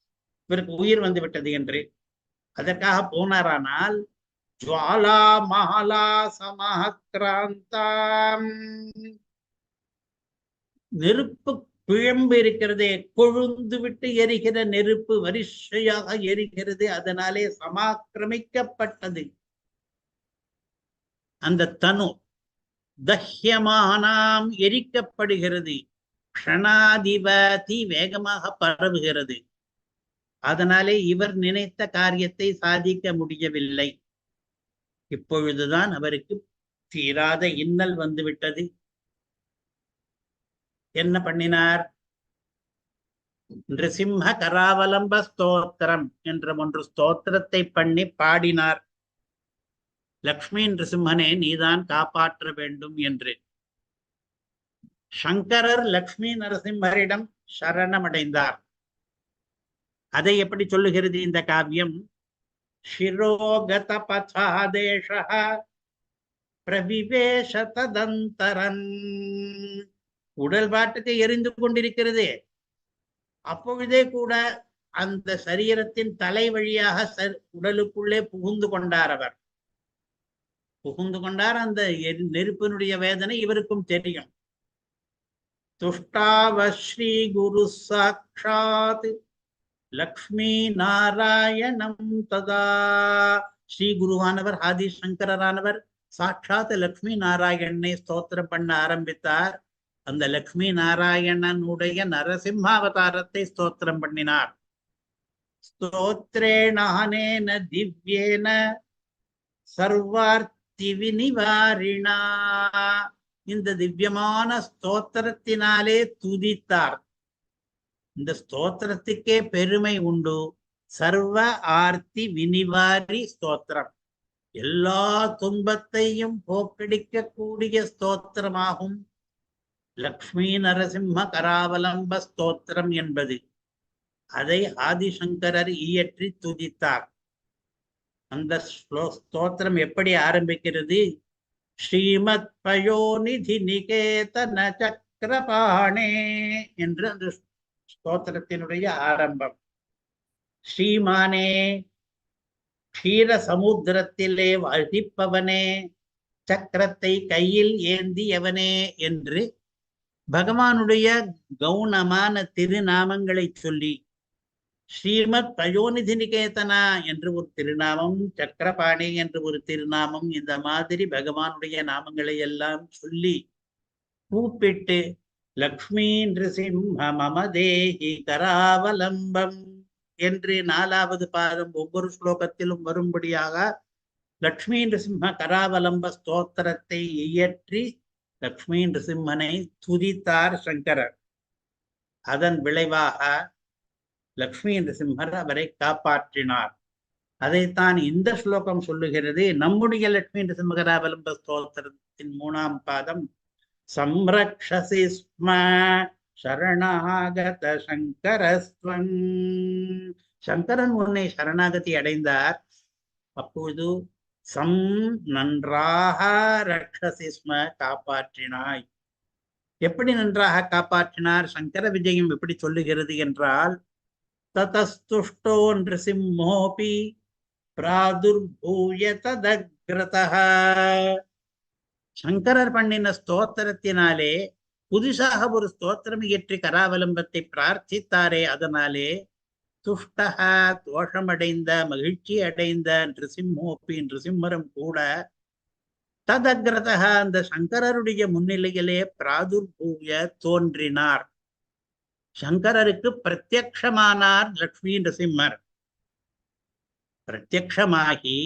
இவருக்கு உயிர் வந்து விட்டது என்று. அதற்காக போனாரானால் ஜுவாலா மஹலா சமஹக்ராந்தாம், நெருப்பு பிழம்பு இருக்கிறதே, கொழுந்து விட்டு எரிகிற நெருப்பு வரிசையாக எரிகிறது. அதனாலே சமாக்கிரமிக்கப்பட்டது அந்த தனு. தஹ்யமானாம், எரிக்கப்படுகிறது. க்ஷணாதிபதி, வேகமாக பரவுகிறது. அதனாலே இவர் நினைத்த காரியத்தை சாதிக்க முடியவில்லை. இப்பொழுதுதான் அவருக்கு தீராத இன்னல் வந்துவிட்டது. என்ன பண்ணினார்? நிருசிம்ம கராவலம்ப ஸ்தோத்திரம் என்ற ஒன்று ஸ்தோத்திரத்தை பண்ணி பாடினார். லக்ஷ்மி நிருசிம்மனே, நீதான் காப்பாற்ற வேண்டும் என்று. சங்கரர் லக்ஷ்மி நரசிம்மரிடம் சரணமடைந்தார். அதை எப்படி சொல்லுகிறது இந்த காவியம்? சிரோகத பசாதேஷ பிரவிவேஷ ததந்தரன், உடல் பாட்டுக்கு எரிந்து கொண்டிருக்கிறது. அப்பொழுதே கூட அந்த சரீரத்தின் தலை வழியாக உடலுக்குள்ளே புகுந்து கொண்டார். அவர் புகுந்து கொண்டார். அந்த நெருப்பினுடைய வேதனை இவருக்கும் தெரியும். துஷ்டாவ ஸ்ரீ குரு சாட்சாத் லக்ஷ்மி நாராயணம் ததா, ஸ்ரீ குருவானவர் ஆதி சங்கரரானவர் சாட்சாத் லக்ஷ்மி நாராயணனை ஸ்தோத்திரம் பண்ண ஆரம்பித்தார். அந்த லக்ஷ்மி நாராயணனுடைய நரசிம்மாவதாரத்தை ஸ்தோத்திரம் பண்ணினார். ஸ்தோத்ரேணானேன திவ்யேன சர்வார்த்தி விநிவாரிணா, இந்த திவ்யமான ஸ்தோத்திரத்தினாலே துதித்தார். இந்த ஸ்தோத்திரத்துக்கே பெருமை உண்டு. சர்வ ஆர்த்தி வினிவாரி ஸ்தோத்திரம், எல்லா துன்பத்தையும் போக்கடிக்க கூடிய ஸ்தோத்திரமாகும் லக்ஷ்மி நரசிம்ம கராவலம்ப ஸ்தோத்திரம் என்பது. அதை ஆதிசங்கரர் இயற்றி துதித்தார். அந்த ஸ்தோத்திரம் எப்படி ஆரம்பிக்கிறது? ஸ்ரீமத் பயோநிதி நிகேதன சக்கரபாணே என்று அந்த ஸ்தோத்திரத்தினுடைய ஆரம்பம். ஸ்ரீமானே, க்ஷீர சமுத்திரத்திலே வசிப்பவனே, சக்கரத்தை கையில் ஏந்தியவனே என்று பகவானுடைய கவுனமான திருநாமங்களை சொல்லி, ஸ்ரீமத் பயோநிதி நிகேதனா என்று ஒரு திருநாமம், சக்கரபாணி என்று ஒரு திருநாமம், இந்த மாதிரி பகவானுடைய நாமங்களை எல்லாம் சொல்லி கூப்பிட்டு லக்ஷ்மி நிருசிம்ம மம தேஹி கராவலம்பம் என்று 4வது பாதம் ஒவ்வொரு ஸ்லோகத்திலும் வரும்படியாக லக்ஷ்மி நிருசிம்ம கராவலம்ப ஸ்தோத்திரத்தை இயற்றி லக்ஷ்மி நிருசிம்மனை துதித்தார் சங்கரர். அதன் விளைவாக லக்ஷ்மி நிருசிம்மர் அவரை காப்பாற்றினார். அதைத்தான் இந்த ஸ்லோகம் சொல்லுகிறது. நம்முடைய லக்ஷ்மி நிருசிம்ம கராவலம்ப ஸ்தோத்திரத்தின் 3ஆம் பாதம் சம்ரக்ஷசி ஸ்ம சரணாகத சங்கரஸ்வம். சங்கரன் உன்னை சரணாகதி அடைந்தார், அப்பொழுது சம் நன்றாக ரக்ஷசி ஸ்ம காப்பாற்றினாய். எப்படி நன்றாக காப்பாற்றினார்? சங்கர விஜயம் எப்படி சொல்லுகிறது என்றால், ததஸ்துஷ்டோ நிருசிம்மோபி பிராதுர்பூய ததக்ரதஹ. சங்கரர் பண்ணின ஸ்தோத்திரத்தினாலே, புதுசாக ஒரு ஸ்தோத்திரம் இயற்றி கராவலம்பத்தை பிரார்த்தித்தாரே, அதனாலே துஷ்டக தோஷமடைந்த மகிழ்ச்சி அடைந்த நிருசிம்மோப்பி நிருசிம்மரும் கூட ததக்ரதக அந்த சங்கரருடைய முன்னிலையிலே பிராதுர்பூய தோன்றினார். சங்கரருக்கு பிரத்யக்ஷமானார் லக்ஷ்மி நிருசிம்மர். பிரத்யக்ஷமாகி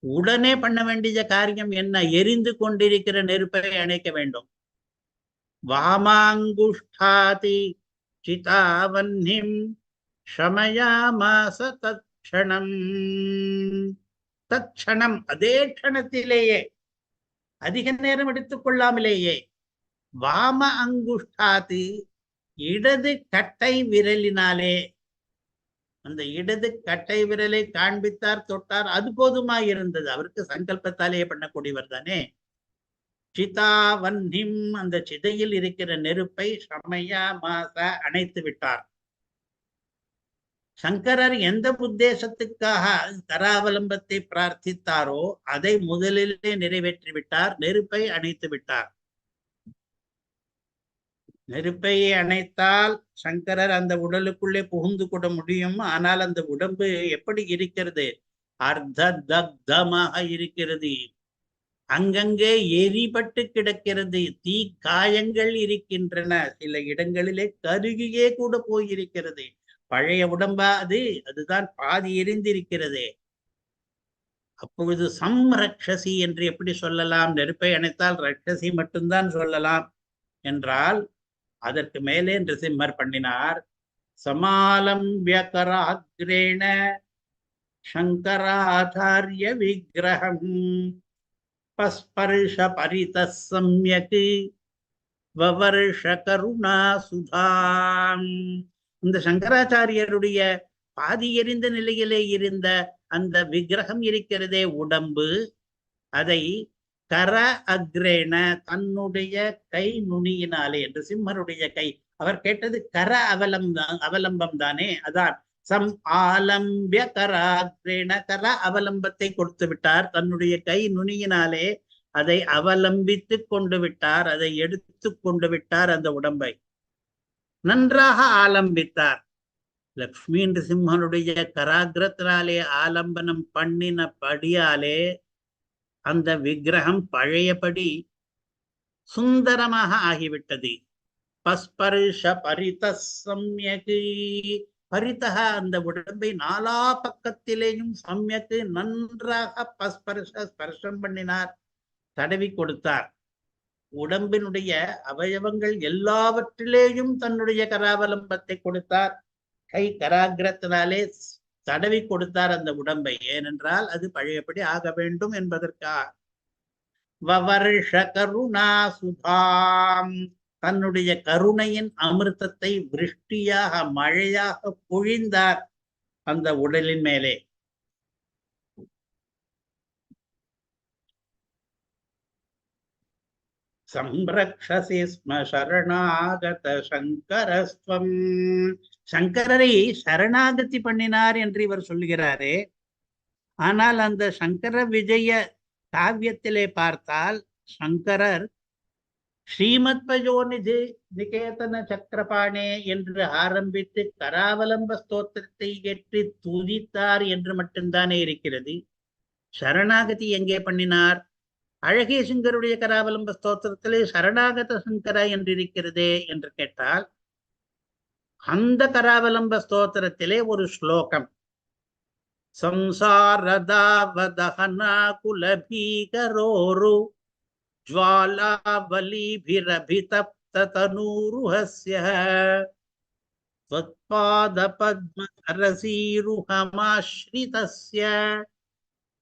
உடனே பண்ண வேண்டிய காரியம் என்ன? எரிந்து கொண்டிருக்கிற நெருப்பை அணைக்க வேண்டும். வாமாங்குஷ்டாதி சிதாவன்னிம் ஷமயாமாச தத்க்ஷணம். தத்க்ஷணம், அதே க்ஷணத்திலேயே, அதிக நேரம் எடுத்துக்கொள்ளாமலேயே, வாம அங்குஷ்டாதி இடது கட்டை விரலினாலே, அந்த இடது கட்டை விரலை காண்பித்தார், தொட்டார், அது போதுமா இருந்தது. அவருக்கு சங்கல்பத்தாலேயே பண்ணக்கூடியவர் தானே. சிதாவன்னிம், அந்த சிதையில் இருக்கிற நெருப்பை சமயா மாச அணைத்து விட்டார். சங்கரர் எந்த உத்தேசத்துக்காக கராவலம்பத்தை பிரார்த்தித்தாரோ அதை முதலிலே நிறைவேற்றி விட்டார், நெருப்பை அணைத்து விட்டார். நெருப்பை அணைத்தால் சங்கரர் அந்த உடலுக்குள்ளே புகுந்து கொள்ள முடியும். ஆனால் அந்த உடம்பு எப்படி இருக்கிறது? அர்த்த தக்தமாக இருக்கிறது. அங்கங்கே எரிபட்டு கிடக்கிறது. தீ காயங்கள் இருக்கின்றன. சில இடங்களிலே கருகியே கூட போயிருக்கிறது. பழைய உடம்பா அது? அதுதான் பாதி எரிந்திருக்கிறது. அப்பொழுது சம்ரக்ஷசி என்று எப்படி சொல்லலாம்? நெருப்பை அணைத்தால் ரக்ஷசி மட்டும்தான் சொல்லலாம் என்றால், அதற்கு மேலே நிருசிம்மர் பண்ணினார். சமாலம்பியகராக்ரேண சங்கராச்சாரிய விக்கிரகம் பஸ்பர்ஷ பரிதः சம்யக் வவர்ஷ கருணா சுதாம். இந்த சங்கராச்சாரியருடைய பாதி எரிந்த நிலையிலே இருந்த அந்த விக்கிரகம் இருக்கிறதே, உடம்பு, அதை கர அக்ரேண தன்னுடைய கை நுனியினாலே, நிருசிம்மருடைய கை, அவர் கேட்டது கர அவலம்பம் தானே, அதான் சம் ஆலம்பிய கராக்ரேண, கர அவலம்பத்தை கொடுத்து விட்டார். தன்னுடைய கை நுனியினாலே அதை அவலம்பித்து கொண்டு விட்டார், அதை எடுத்து கொண்டு விட்டார். அந்த உடம்பை நன்றாக ஆலம்பித்தார். லக்ஷ்மி நிருசிம்மனுடைய கராகிரத்தினாலே ஆலம்பனம் பண்ணின படியாலே அந்த விக்கிரகம் பழையபடி சுந்தரமாக ஆகிவிட்டது. பஸ்பர்ஷ பரிதः சம்யக், பரிதः அந்த உடம்பை நாலா பக்கத்திலேயும் சம்யக் நன்றாக பஸ்பர்ஷ ஸ்பர்ஷம் பண்ணினார், தடவி கொடுத்தார். உடம்பினுடைய அவயவங்கள் எல்லாவற்றிலேயும் தன்னுடைய கராவலம்பத்தை கொடுத்தார். கை கராகிரத்தினாலே தடவி கொடுத்தார் அந்த உடம்பை. ஏனென்றால் அது பழையபடி ஆக வேண்டும் என்பதற்காக. வவர்ஷ கருணா சுதாம், தன்னுடைய கருணையின் அமிர்தத்தை விருஷ்டியாக மழையாக பொழிந்தார் அந்த உடலின் மேலே. சம்ரக்ஷசி ஸ்ம சரணாகத சங்கரஸ்வம், சங்கரரை சரணாகதி பண்ணினார் என்று இவர் சொல்லுகிறாரே. ஆனால் அந்த சங்கர விஜய காவியத்திலே பார்த்தால் சங்கரர் ஸ்ரீமத் பயோநிதி நிகேதன சக்கரபாணே என்று ஆரம்பித்து கராவலம்ப ஸ்தோத்திரத்தை ஏற்றி துதித்தார் என்று மட்டும்தானே இருக்கிறது. சரணாகதி எங்கே பண்ணினார்? அழகிய சிங்கருடைய கராவலம்ப ஸ்தோத்திரத்திலே சரணாகத சங்கர என்று இருக்கிறதே என்று கேட்டால், அந்த கராவலம்ப ஸ்தோத்திரத்திலே ஒரு ஸ்லோகம், சம்சாரதாவதஹனா குலபீகரோரு ஜ்வாலாவலிபிரபிதப்ததனூருஹஸ்ய त्वत्पादपद्मकरसीरुहमाश्रितस्य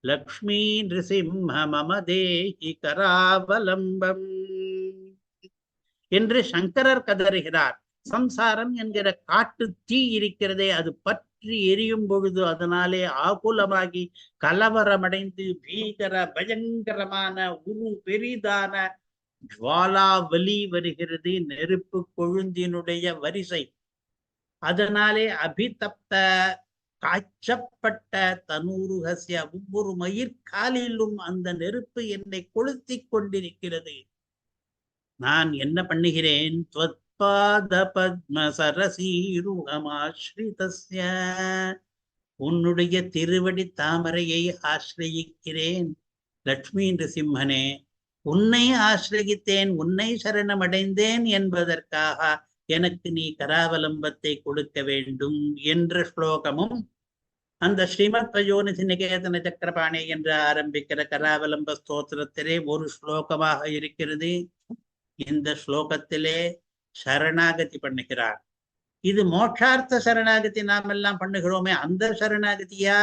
லக்ஷ்மீ நிருசிம்ம மம தேஹி கராவலம்பம் என்று சங்கரர் கதறுகிறார். சம்சாரம் என்கிற காட்டு தீ இருக்கிறதே, அது பற்றி எரியும் பொழுது அதனாலே ஆகுலமாகி கலவரமடைந்து பீகர பயங்கரமான உரு பெரிதான ஜுவாலாவலி வருகிறது, நெருப்பு கொழுந்தினுடைய வரிசை. அதனாலே அபிதப்த காய்ச்சப்பட்ட தனூருஹஸ்ய, ஒவ்வொரு மயிர்காலிலும் அந்த நெருப்பு என்னை கொளுத்தி கொண்டிருக்கிறது. நான் என்ன பண்ணுகிறேன்? त्वत्पाद पद्म सरसीरुहमाश्रितस्य, உன்னுடைய திருவடி தாமரையை ஆசிரயிக்கிறேன். லட்சுமி நிருசிம்மனே, உன்னை ஆசிரயித்தேன், உன்னை சரணமடைந்தேன் என்பதற்காக எனக்கு நீ கராவலம்பத்தை கொடுக்க வேண்டும் என்ற ஸ்லோகமும் அந்த ஸ்ரீமத் பயோநிதி நிகேதன சக்கரபாணி என்று ஆரம்பிக்கிற கராவலம்ப ஸ்தோத்திரத்திலே ஒரு ஸ்லோகமாக இருக்கிறது. இந்த ஸ்லோகத்திலே சரணாகதி பண்ணுகிறார். இது மோட்சார்த்த சரணாகதி நாம் எல்லாம் பண்ணுகிறோமே, அந்த சரணாகதியா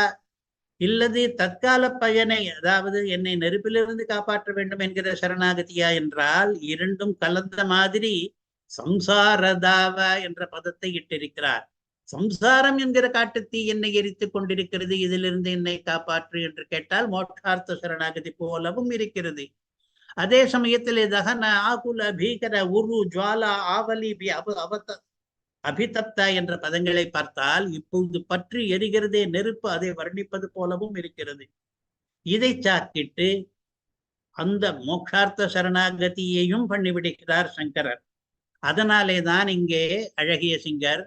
இல்லது தற்கால பயனை, அதாவது என்னை நெருப்பிலிருந்து காப்பாற்ற வேண்டும் என்கிற சரணாகதியா என்றால் இரண்டும் கலந்த மாதிரி சம்சாரதாவ என்ற பதத்தை இட்டிருக்கிறார். சம்சாரம் என்கிற காட்டுத்தீ என்னை எரித்துக் கொண்டிருக்கிறது, இதிலிருந்து என்னை காப்பாற்று என்று கேட்டால் மோட்சார்த்த சரணாகதி போலவும் இருக்கிறது. அதே சமயத்திலே தகன ஆகுல பீகர உரு ஜுவாலா ஆவலி அபிதப்தா என்ற பதங்களை பார்த்தால் இப்பொழுது பற்றி எரிகிறதே நெருப்பு, அதை வர்ணிப்பது போலவும் இருக்கிறது. இதை சாக்கிட்டு அந்த மோட்சார்த்த சரணாகதியையும் பண்ணிவிடுகிறார் சங்கரர். அதனாலே தான் இங்கே அழகிய சிங்கர்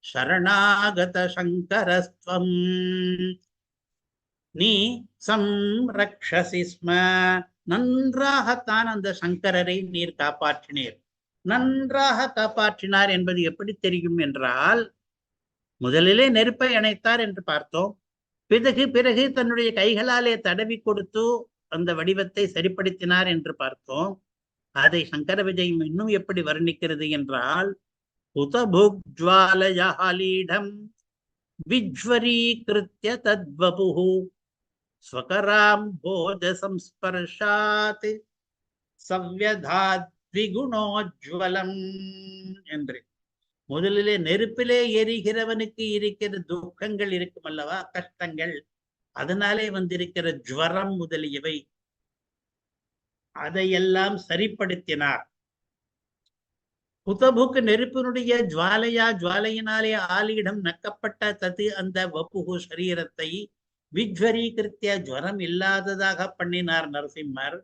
சரணாகத சங்கரஸ்வம் நீ சம்ரக்ஷசி ஸ்ம, நன்றாகத்தான் அந்த சங்கரரை நீர் காப்பாற்றினீர். நன்றாக காப்பாற்றினார் என்பது எப்படி தெரியும் என்றால், முதலிலே நெருப்பை அணைத்தார் என்று பார்த்தோம். பிறகு தன்னுடைய கைகளாலே தடவி கொடுத்து அந்த வடிவத்தை சரிப்படுத்தினார் என்று பார்த்தோம். அதை சங்கர விஜயம் இன்னும் எப்படி வர்ணிக்கிறது என்றால், உதபுக்ஜ்வாலயாலீடம் விஜ்வரீகிருத்ய தத்வபுஹு ஸ்வகராம்போஜ சம்ஸ்பர்ஷாத் சவ்யதாத்விகுணோஜ்வலம் என்று. முதலிலே நெருப்பிலே எரிகிறவனுக்கு இருக்கிற துக்கங்கள் இருக்கும் அல்லவா, கஷ்டங்கள், அதனாலே வந்திருக்கிற ஜுவரம் முதலியவை, அதையெல்லாம் சரிப்படுத்தினார். புதபுக்கு நெருப்பினுடைய ஜுவாலையினாலே ஆலியிடம் நக்கப்பட்ட தது அந்த வப்புகு சரீரத்தை விஜ்வரீகிருத்திய ஜுவரம் இல்லாததாக பண்ணினார் நரசிம்மர்.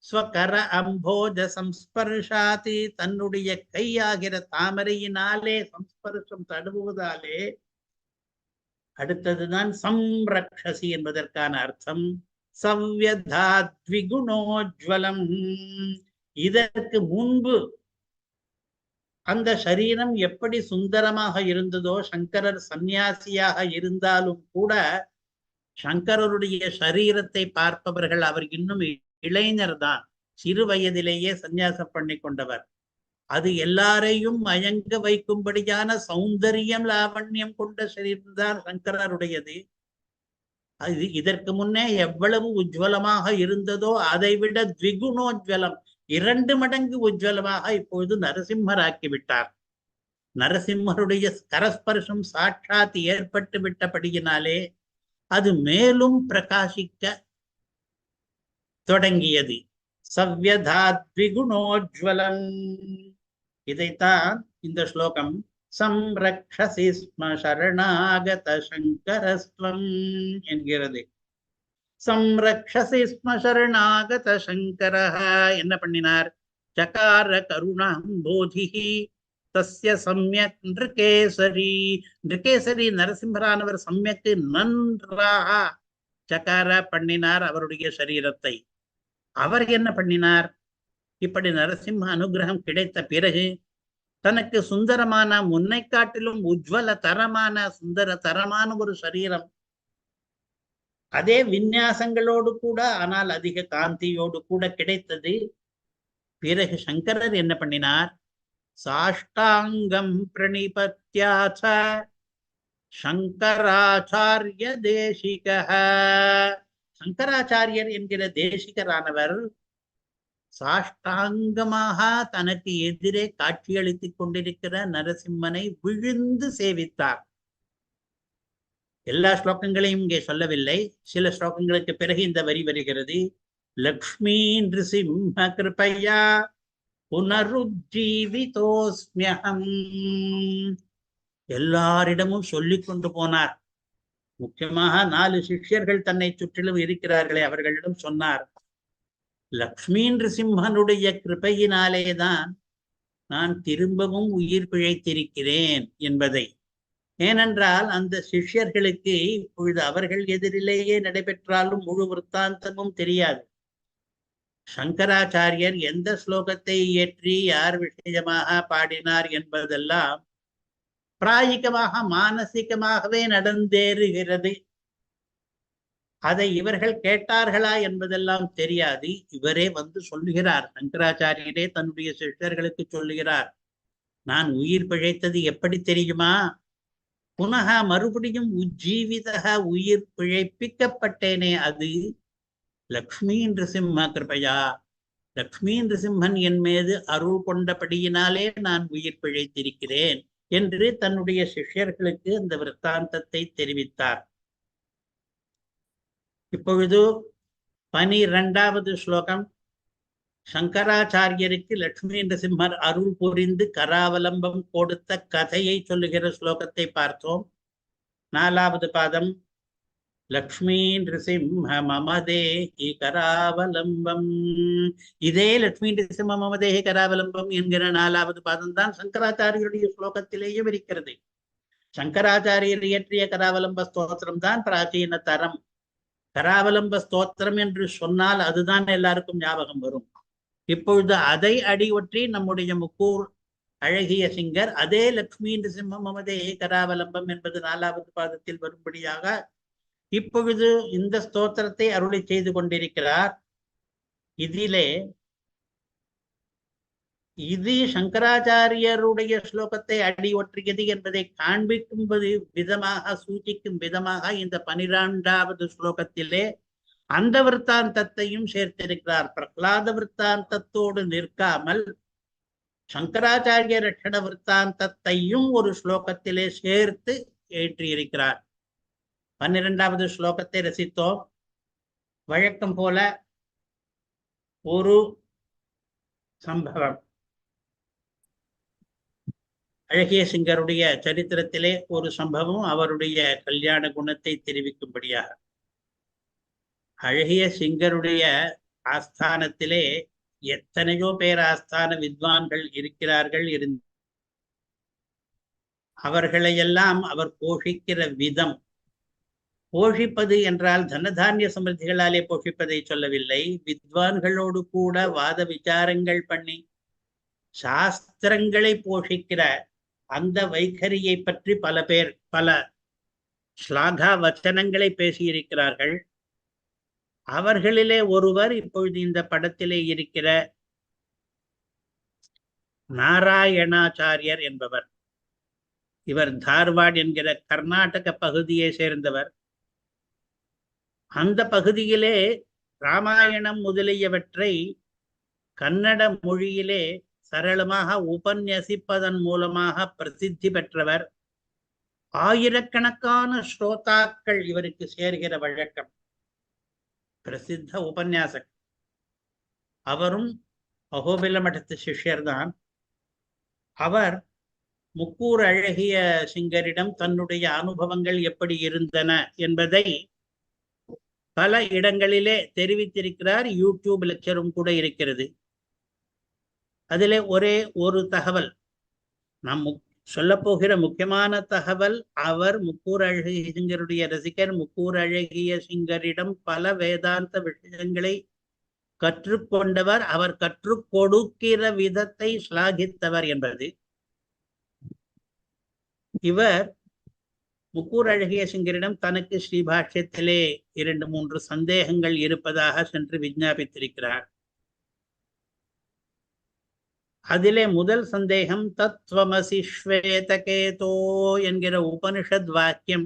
ஸ்வகர அம்போஜ சம்ஸ்பர்ஷாதி, தன்னுடைய கையாகிற தாமரையினாலே சம்ஸ்பர்ஷம் தடுவுவதாலே. அடுத்ததுதான் சம்ரக்ஷசி என்பதற்கான அர்த்தம். சவ்யதாத்விகுணோஜ்வலம், இதற்கு முன்பு அந்த சரீரம் எப்படி சுந்தரமாக இருந்ததோ, சங்கரர் சந்நியாசியாக இருந்தாலும் கூட சங்கரருடைய சரீரத்தை பார்ப்பவர்கள் அவர் இன்னும் இளைஞர் தான், சிறு வயதிலேயே சந்நியாசம் பண்ணி கொண்டவர். அது எல்லாரையும் மயங்க வைக்கும்படியான சௌந்தரியம் லாவண்யம் கொண்ட சரீரம்தான் சங்கரருடையது. அது இதற்கு முன்னே எவ்வளவு உஜ்வலமாக இருந்ததோ அதை விட த்விகுணோஜ்வலம் 2 மடங்கு உஜ்வலமாக இப்பொழுது நரசிம்மர் ஆக்கிவிட்டார். நரசிம்மருடைய கரஸ்பர்ஷம் சாட்சாத் ஏற்பட்டு விட்டபடியினாலே அது மேலும் பிரகாசிக்க தொடங்கியது. சவ்யதாத்விகுணோஜ்வலம். இதைத்தான் இந்த ஸ்லோகம் சம்ரக்ஷசி ஸ்ம சரணாகத சங்கரஸ்வம் என்கிறது. சம்ரக்ஷசி ஸ்ம சரணாகத சங்கரஹ என்ன பண்ணினார்? சகார கருணாம்போதிஹி தஸ்ய சம்யக் நிருகேசரி. நிருகேசரி நரசிம்மரானவர் சம்யக்கு நன்றாக சகார பண்ணினார் அவருடைய சரீரத்தை. அவர் என்ன பண்ணினார்? இப்படி நரசிம்ம அனுகிரகம் கிடைத்த பிறகு தனக்கு சுந்தரமான, முன்னை காட்டிலும் உஜ்வல தரமான, சுந்தர தரமான ஒரு சரீரம், அதே விந்யாசங்களோடு கூட, ஆனால் அதிக காந்தியோடு கூட கிடைத்தது. பிறகு சங்கரர் என்ன பண்ணினார்? சாஷ்டாங்கம் பிரணிபத்யாச சங்கராச்சாரிய தேசிக. சங்கராச்சாரியர் என்கிற தேசிகரானவர் சாஷ்டாங்கமாக தனக்கு எதிரே காட்சியளித்துக் கொண்டிருக்கிற நரசிம்மனை விழுந்து சேவித்தார். எல்லா ஸ்லோகங்களையும் இங்கே சொல்லவில்லை. சில ஸ்லோகங்களுக்கு பிறகு இந்த வரி வருகிறது. லக்ஷ்மீ நிருசிம்ம கிருபையா புனருஜ்ஜீவிதோஸ்ம்யஹம். எல்லாரிடமும் சொல்லிக் கொண்டு போனார். முக்கியமாக 4 சிஷ்யர்கள் தன்னை சுற்றிலும் இருக்கிறார்களே, அவர்களிடம் சொன்னார், லக்ஷ்மீ நிருசிம்மனுடைய கிருபையினாலேதான் நான் திரும்பவும் உயிர் பிழைத்திருக்கிறேன் என்பதை. ஏனென்றால் அந்த சிஷ்யர்களுக்கு இப்பொழுது அவர்கள் எதிரிலேயே நடைபெற்றாலும் முழு விற்த்தாந்தமும் தெரியாது. சங்கராச்சாரியர் எந்த ஸ்லோகத்தை இயற்றி யார் விஷயமாக பாடினார் என்பதெல்லாம் பிராயிகமாக மானசிகமாகவே நடந்தேறுகிறது. அதை இவர்கள் கேட்டார்களா என்பதெல்லாம் தெரியாது. இவரே வந்து சொல்லுகிறார். சங்கராச்சாரியரே தன்னுடைய சிஷ்யர்களுக்கு சொல்லுகிறார், நான் உயிர் பிழைத்தது எப்படி தெரியுமா? புனக மறுபடியும் உஜ்ஜீவிதக உயிர் பிழைப்பிக்கப்பட்டேனே, அது லக்ஷ்மீ நிருசிம்ம கிருபையா, லக்ஷ்மீ நிருசிம்மன் என் மீது அருள் கொண்டபடியினாலே நான் உயிர் பிழைத்திருக்கிறேன் என்று தன்னுடைய சிஷ்யர்களுக்கு அந்த விற்த்தாந்தத்தை தெரிவித்தார். இப்பொழுது 12வது ஸ்லோகம். சங்கராச்சாரியருக்கு லட்சுமி நரசிம்மர் அருள் புரிந்து கராவலம்பம் கொடுத்த கதையை சொல்லுகிற ஸ்லோகத்தை பார்த்தோம். 4வது பாதம். லக்ஷ்மீ நிருசிம்ம மமதேஹி கராவலம்பம். இதே லட்சுமி நிருசிம்ம மமதேஹி கராவலம்பம் என்கிற 4வது பாதம் தான் சங்கராச்சாரியருடைய ஸ்லோகத்திலேயும் இருக்கிறது. சங்கராச்சாரியர் இயற்றிய கராவலம்ப ஸ்தோத்திரம் தான் பிராச்சீன தரம். கராவலம்ப ஸ்தோத்திரம் என்று சொன்னால் அதுதான் எல்லாருக்கும் ஞாபகம் வரும். இப்பொழுது அதை அடியொற்றி நம்முடைய முக்கூர் அழகிய சிங்கர் அதே லக்ஷ்மி நிருசிம்ம மமதே கராவலம்பம் என்பது 4வது பாதத்தில் வரும்படியாக இப்பொழுது இந்த ஸ்தோத்திரத்தை அருளை செய்து கொண்டிருக்கிறார். இதிலே இது சங்கராச்சாரியருடைய ஸ்லோகத்தை அடியொற்றியது என்பதை காண்பிக்கும் விதமாக, சூச்சிக்கும் விதமாக இந்த 12வது ஸ்லோகத்திலே அந்த விற்த்தாந்தத்தையும் சேர்த்திருக்கிறார். பிரகலாத விற்த்தாந்தத்தோடு நிற்காமல் சங்கராச்சாரிய ரட்சண விற்த்தாந்தத்தையும் ஒரு ஸ்லோகத்திலே சேர்த்து ஏற்றியிருக்கிறார். 12வது ஸ்லோகத்தை ரசித்தோம். வழக்கம் போல ஒரு சம்பவம், அழகிய சிங்கருடைய சரித்திரத்திலே ஒரு சம்பவம் அவருடைய கல்யாண குணத்தை தெரிவிக்கும்படியாக. அழகிய சிங்கருடைய ஆஸ்தானத்திலே எத்தனையோ பேர் ஆஸ்தான வித்வான்கள் இருக்கிறார்கள். அவர்களையெல்லாம் அவர் போஷிக்கிற விதம், போஷிப்பது என்றால் தனதானிய சமிருத்திகளாலே போஷிப்பதை சொல்லவில்லை. வித்வான்களோடு கூட வாத விசாரங்கள் பண்ணி சாஸ்திரங்களை போஷிக்கிற அந்த வைகரியை பற்றி பல பேர் பல ஸ்லாகா வச்சனங்களை பேசியிருக்கிறார்கள். அவர்களிலே ஒருவர் இப்பொழுது இந்த படத்திலே இருக்கிற நாராயணாச்சாரியர் என்பவர். இவர் தார்வாட் என்கிற கர்நாடக பகுதியை சேர்ந்தவர். அந்த பகுதியிலே ராமாயணம் முதலியவற்றை கன்னட மொழியிலே சரளமாக உபன்யசிப்பதன் மூலமாக பிரசித்தி பெற்றவர். ஆயிரக்கணக்கான ஸ்ரோதாக்கள் இவருக்கு சேர்கிற வழக்கம். பிரசித்த உபன்யாசக். அவரும் அகோபில மட்டத்து சிஷ்யர்தான். அவர் முக்கூர் அழகிய சிங்கரிடம் தன்னுடைய அனுபவங்கள் எப்படி இருந்தன என்பதை பல இடங்களிலே தெரிவித்திருக்கிறார். யூடியூப் லெக்சரும் கூட இருக்கிறது. அதிலே ஒரே ஒரு தகவல், நாம் சொல்ல போகிற முக்கியமான தகவல், அவர் முக்கூர் அழகிய சிங்கருடைய ரசிகர். முக்கூர் அழகிய சிங்கரிடம் பல வேதாந்த விஷயங்களை கற்றுக்கொண்டவர். அவர் கற்றுக் கொடுக்கிற விதத்தை ஸ்லாகித்தவர் என்பது. இவர் முக்கூர் அழகிய சிங்கரிடம் தனக்கு ஸ்ரீபாஷ்யத்திலே 2-3 சந்தேகங்கள் இருப்பதாக சென்று விஞ்ஞாபித்திருக்கிறார். அதிலே முதல் சந்தேகம், தத்வமசி ஸ்வேதகேதோ என்கிற உபனிஷத் வாக்கியம்.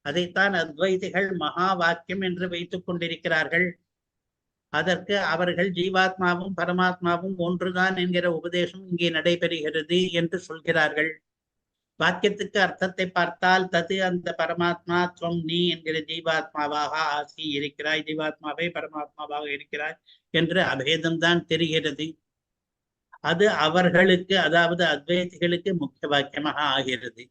அதைத்தான் அத்வைதிகள் மகா வாக்கியம் என்று வைத்துக் கொண்டிருக்கிறார்கள். அதற்கு அவர்கள் ஜீவாத்மாவும் பரமாத்மாவும் ஒன்றுதான் என்கிற உபதேசம் இங்கே நடைபெறுகிறது என்று சொல்கிறார்கள். வாக்கியத்துக்கு அர்த்தத்தை பார்த்தால், தது அந்த பரமாத்மா, துவம் நீ என்கிற ஜீவாத்மாவாக ஆசி இருக்கிறாய், ஜீவாத்மாவை பரமாத்மாவாக இருக்கிறாய் என்று அபேதம்தான் தெரிகிறது. அது அவர்களுக்கு, அதாவது அத்வைதிகளுக்கு முக்கிய வாக்கியமாக ஆகிறது.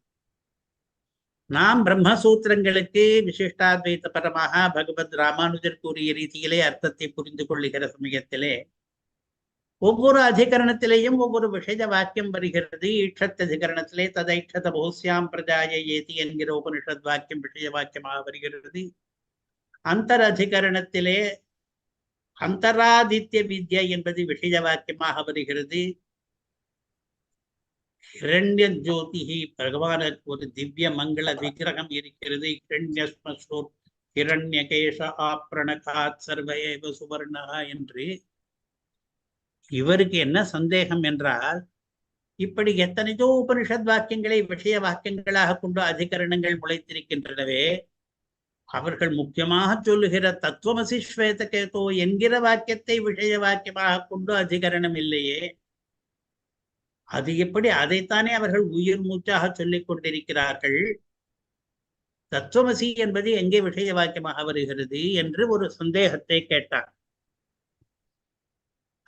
நாம் பிரம்மசூத்திரங்களுக்கு விசிஷ்டாத்வைத பரமாக பகவத் ராமானுஜர் கூறிய ரீதியிலே அர்த்தத்தை புரிந்து கொள்ளுகிற சமயத்திலே ஒவ்வொரு அதிகரணத்திலேயும் ஒவ்வொரு விஷய வாக்கியம் வருகிறது. ஈட்சத் அதிகரணத்திலே ததைட்சத போஸ்யாம் பிரஜாய ஏதி என்கிற உபனிஷத் வாக்கியம் விஷய வாக்கியமாக வருகிறது. அந்தர் அதிகரணத்திலே அந்தராதித்ய வித்யா என்பது விஷய வாக்கியமாக வருகிறது. ஹிரண்ய ஜோதிஹி, பகவானுக்கு ஒரு திவ்ய மங்கள விக்கிரகம் இருக்கிறது. ஹிரண்யஸ்மஸ்ரோர் ஹிரண்யகேஷ ஆப்ரணகாத் சர்வஏவ சுவர்ணா என்று. இவருக்கு என்ன சந்தேகம் என்றால், இப்படி எத்தனையோ உபனிஷத் வாக்கியங்களை விஷய வாக்கியங்களாக கொண்டு அதிகரணங்கள் முளைத்திருக்கின்றனவே, அவர்கள் முக்கியமாக சொல்லுகிற தத்துவமசி ஸ்வேதகேதோ என்கிற வாக்கியத்தை விஷய வாக்கியமாக கொண்டு அதிகரணம் இல்லையே, அது எப்படி? அதைத்தானே அவர்கள் உயிர் மூச்சாக சொல்லிக் கொண்டிருக்கிறார்கள். தத்துவமசி என்பது எங்கே விஷய வாக்கியமாக வருகிறது என்று ஒரு சந்தேகத்தை கேட்டார்.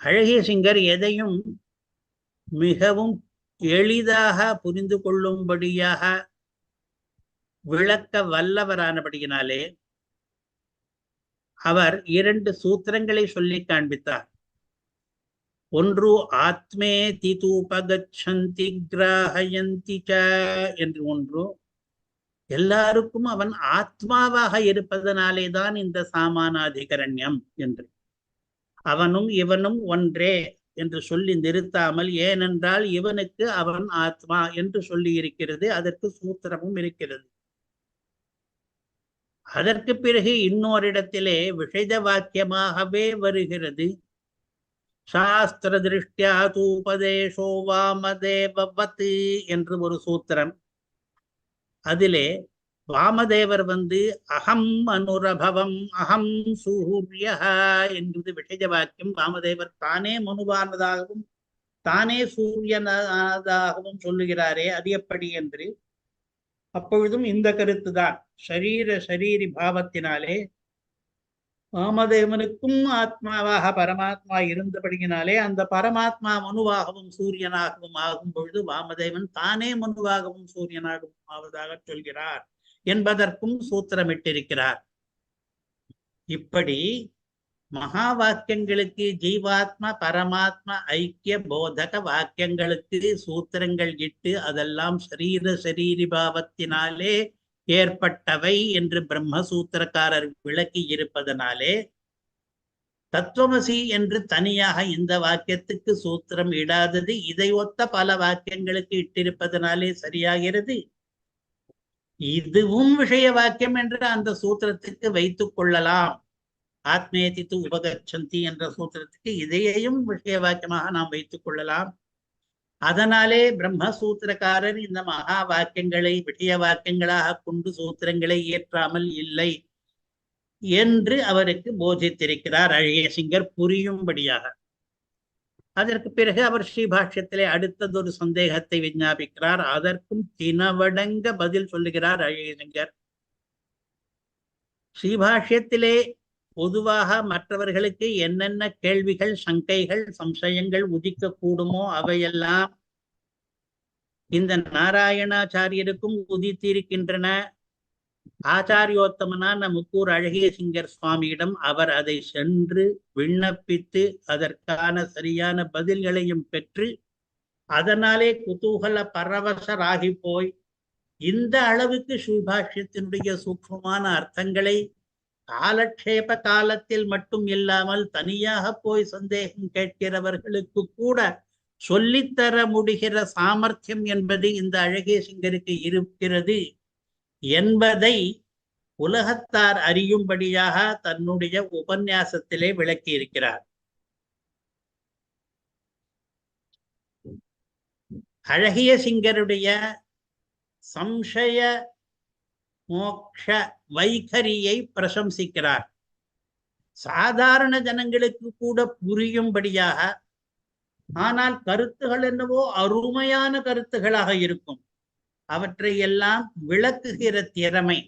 அழகிய சிங்கர் எதையும் மிகவும் எளிதாக புரிந்து கொள்ளும்படியாக விளக்க வல்லவரானபடியினாலே அவர் 2 சூத்திரங்களை சொல்லி காண்பித்தார். ஒன்று ஆத்மே திதூபகச்சந்தி கிராஹயந்தி ச என்று ஒன்று. எல்லாருக்கும் அவன் ஆத்மாவாக இருப்பதனாலே தான் இந்த சாமானாதிகரண்யம் என்று. அவனும் இவனும் ஒன்றே என்று சொல்லி நிறுத்தாமல், ஏனென்றால் இவனுக்கு அவன் ஆத்மா என்று சொல்லி இருக்கிறது. அதற்கு சூத்திரமும் இருக்கிறது. அதற்கு பிறகு இன்னொரிடத்திலே விஷய வாக்கியமாகவே வருகிறது. சாஸ்திர திருஷ்டியா தூபதேசோ வாமதேவவத் என்று ஒரு சூத்திரம். அதிலே வாமதேவர் அகம் அனுரபவம் அகம் சூரிய என்பது விஷய வாக்கியம். வாமதேவர் தானே மனுவானதாகவும் தானே சூரியனாகவும் சொல்லுகிறாரே, அது எப்படி என்று. அப்பொழுதும் இந்த கருத்துதான். சரீரி பாவத்தினாலே வாமதேவனுக்கும் ஆத்மாவாக பரமாத்மா இருந்தபடியினாலே அந்த பரமாத்மா மனுவாகவும் சூரியனாகவும் ஆகும் பொழுது வாமதேவன் தானே மனுவாகவும் சூரியனாகவும் ஆவதாக சொல்கிறார் என்பதற்கும் சூத்திரமிட்டிருக்கிறார். இப்படி மகா வாக்கியங்களுக்கு, ஜீவாத்மா பரமாத்மா ஐக்கிய போதக வாக்கியங்களுக்கு சூத்திரங்கள் இட்டு அதெல்லாம் சரீரி பாவத்தினாலே ஏற்பட்டவை என்று பிரம்மசூத்திரக்காரர் விளக்கி இருப்பதனாலே தத்துவமசி என்று தனியாக இந்த வாக்கியத்துக்கு சூத்திரம் இடாதது இதை ஒத்த பல வாக்கியங்களுக்கு இட்டிருப்பதனாலே சரியாகிறது. இதுவும் விஷய வாக்கியம் என்று அந்த சூத்திரத்துக்கு வைத்துக் கொள்ளலாம். ஆத்மேதி து உபகச்சந்தி என்ற சூத்திரத்துக்கு இதையையும் விஷய வாக்கியமாக நாம் வைத்துக் கொள்ளலாம். அதனாலே பிரம்மசூத்திரக்காரர் இந்த மகா வாக்கியங்களை விஷய வாக்கியங்களாக கொண்டு சூத்திரங்களை இயற்றாமல் இல்லை என்று அவருக்கு போதித்திருக்கிறார் அழகியசிங்கர் புரியும்படியாக. அதற்கு பிறகு அவர் ஸ்ரீபாஷ்யத்திலே அடுத்ததொரு சந்தேகத்தை விஞ்ஞாபிக்கிறார். அதற்கும் தினவடங்க பதில் சொல்லுகிறார் அழகியசிங்கர். ஸ்ரீபாஷ்யத்திலே பொதுவாக மற்றவர்களுக்கு என்னென்ன கேள்விகள், சங்கைகள், சம்சயங்கள் உதிக்க கூடுமோ அவையெல்லாம் இந்த நாராயணாச்சாரியருக்கும் உதித்திருக்கின்றன. ஆச்சாரியோத்தமனான முக்கூர் அழகியசிங்கர் சுவாமியிடம் அவர் அதை சென்று விண்ணப்பித்து அதற்கான சரியான பதில்களையும் பெற்று அதனாலே குதூகல பரவசராகி போய் இந்த அளவுக்கு ஸ்ரீபாஷ்யத்தினுடைய சூக்ஷ்மமான அர்த்தங்களை காலக்ஷேப காலத்தில் மட்டும் இல்லாமல் தனியாக போய் சந்தேகம் கேட்கிறவர்களுக்கு கூட சொல்லித்தர முடிகிற சாமர்த்தியம் என்பது இந்த அழகியசிங்கருக்கு இருக்கிறது என்பதை உலகத்தார் அறியும்படியாக தன்னுடைய உபன்யாசத்திலே விளக்கி இருக்கிறார். அழகியசிங்கருடைய சம்சய மோக்ஷ வைகரியை பிரசம்சிக்கிறார். சாதாரண ஜனங்களுக்கு கூட புரியும்படியாக, ஆனால் கருத்துகள் என்னவோ அருமையான கருத்துகளாக இருக்கும். அவற்றை எல்லாம் விளக்குகிற திறமை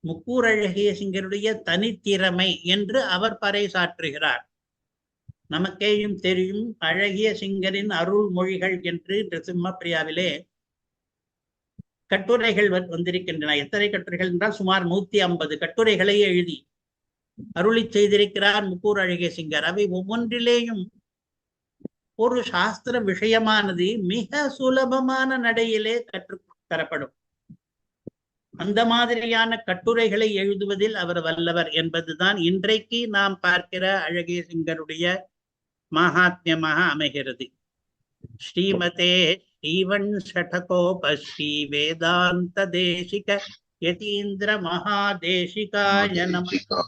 முக்கூர் அழகியசிங்கருடைய தனித்திறமை என்று அவர் பறைசாற்றுகிறார். நமக்கேயும் தெரியும் அழகியசிங்கரின் அருள் மொழிகள் என்று நிருசிம்மப்பிரியாவிலே கட்டுரைகள் வந்திருக்கின்றன. எத்தனை கட்டுரைகள் என்றால் சுமார் 150 கட்டுரைகளை எழுதி அருளி செய்திருக்கிறார் முக்கூர் அழகியசிங்கர். அவை ஒவ்வொன்றிலேயும் ஒரு சாஸ்திர விஷயமானது மிக சுலபமான நடையிலே கற்றுத்தரப்படும். அந்த மாதிரியான கட்டுரைகளை எழுதுவதில் அவர் வல்லவர் என்பதுதான் இன்றைக்கு நாம் பார்க்கிற அழகியசிங்கருடைய மகாத்மியமாக அமைகிறது. ஸ்ரீமதே ஸ்ரீவன் ஷடகோப ஸ்ரீ வேதாந்த தேசிக யதீந்திர மகாதேசிகாய நமः.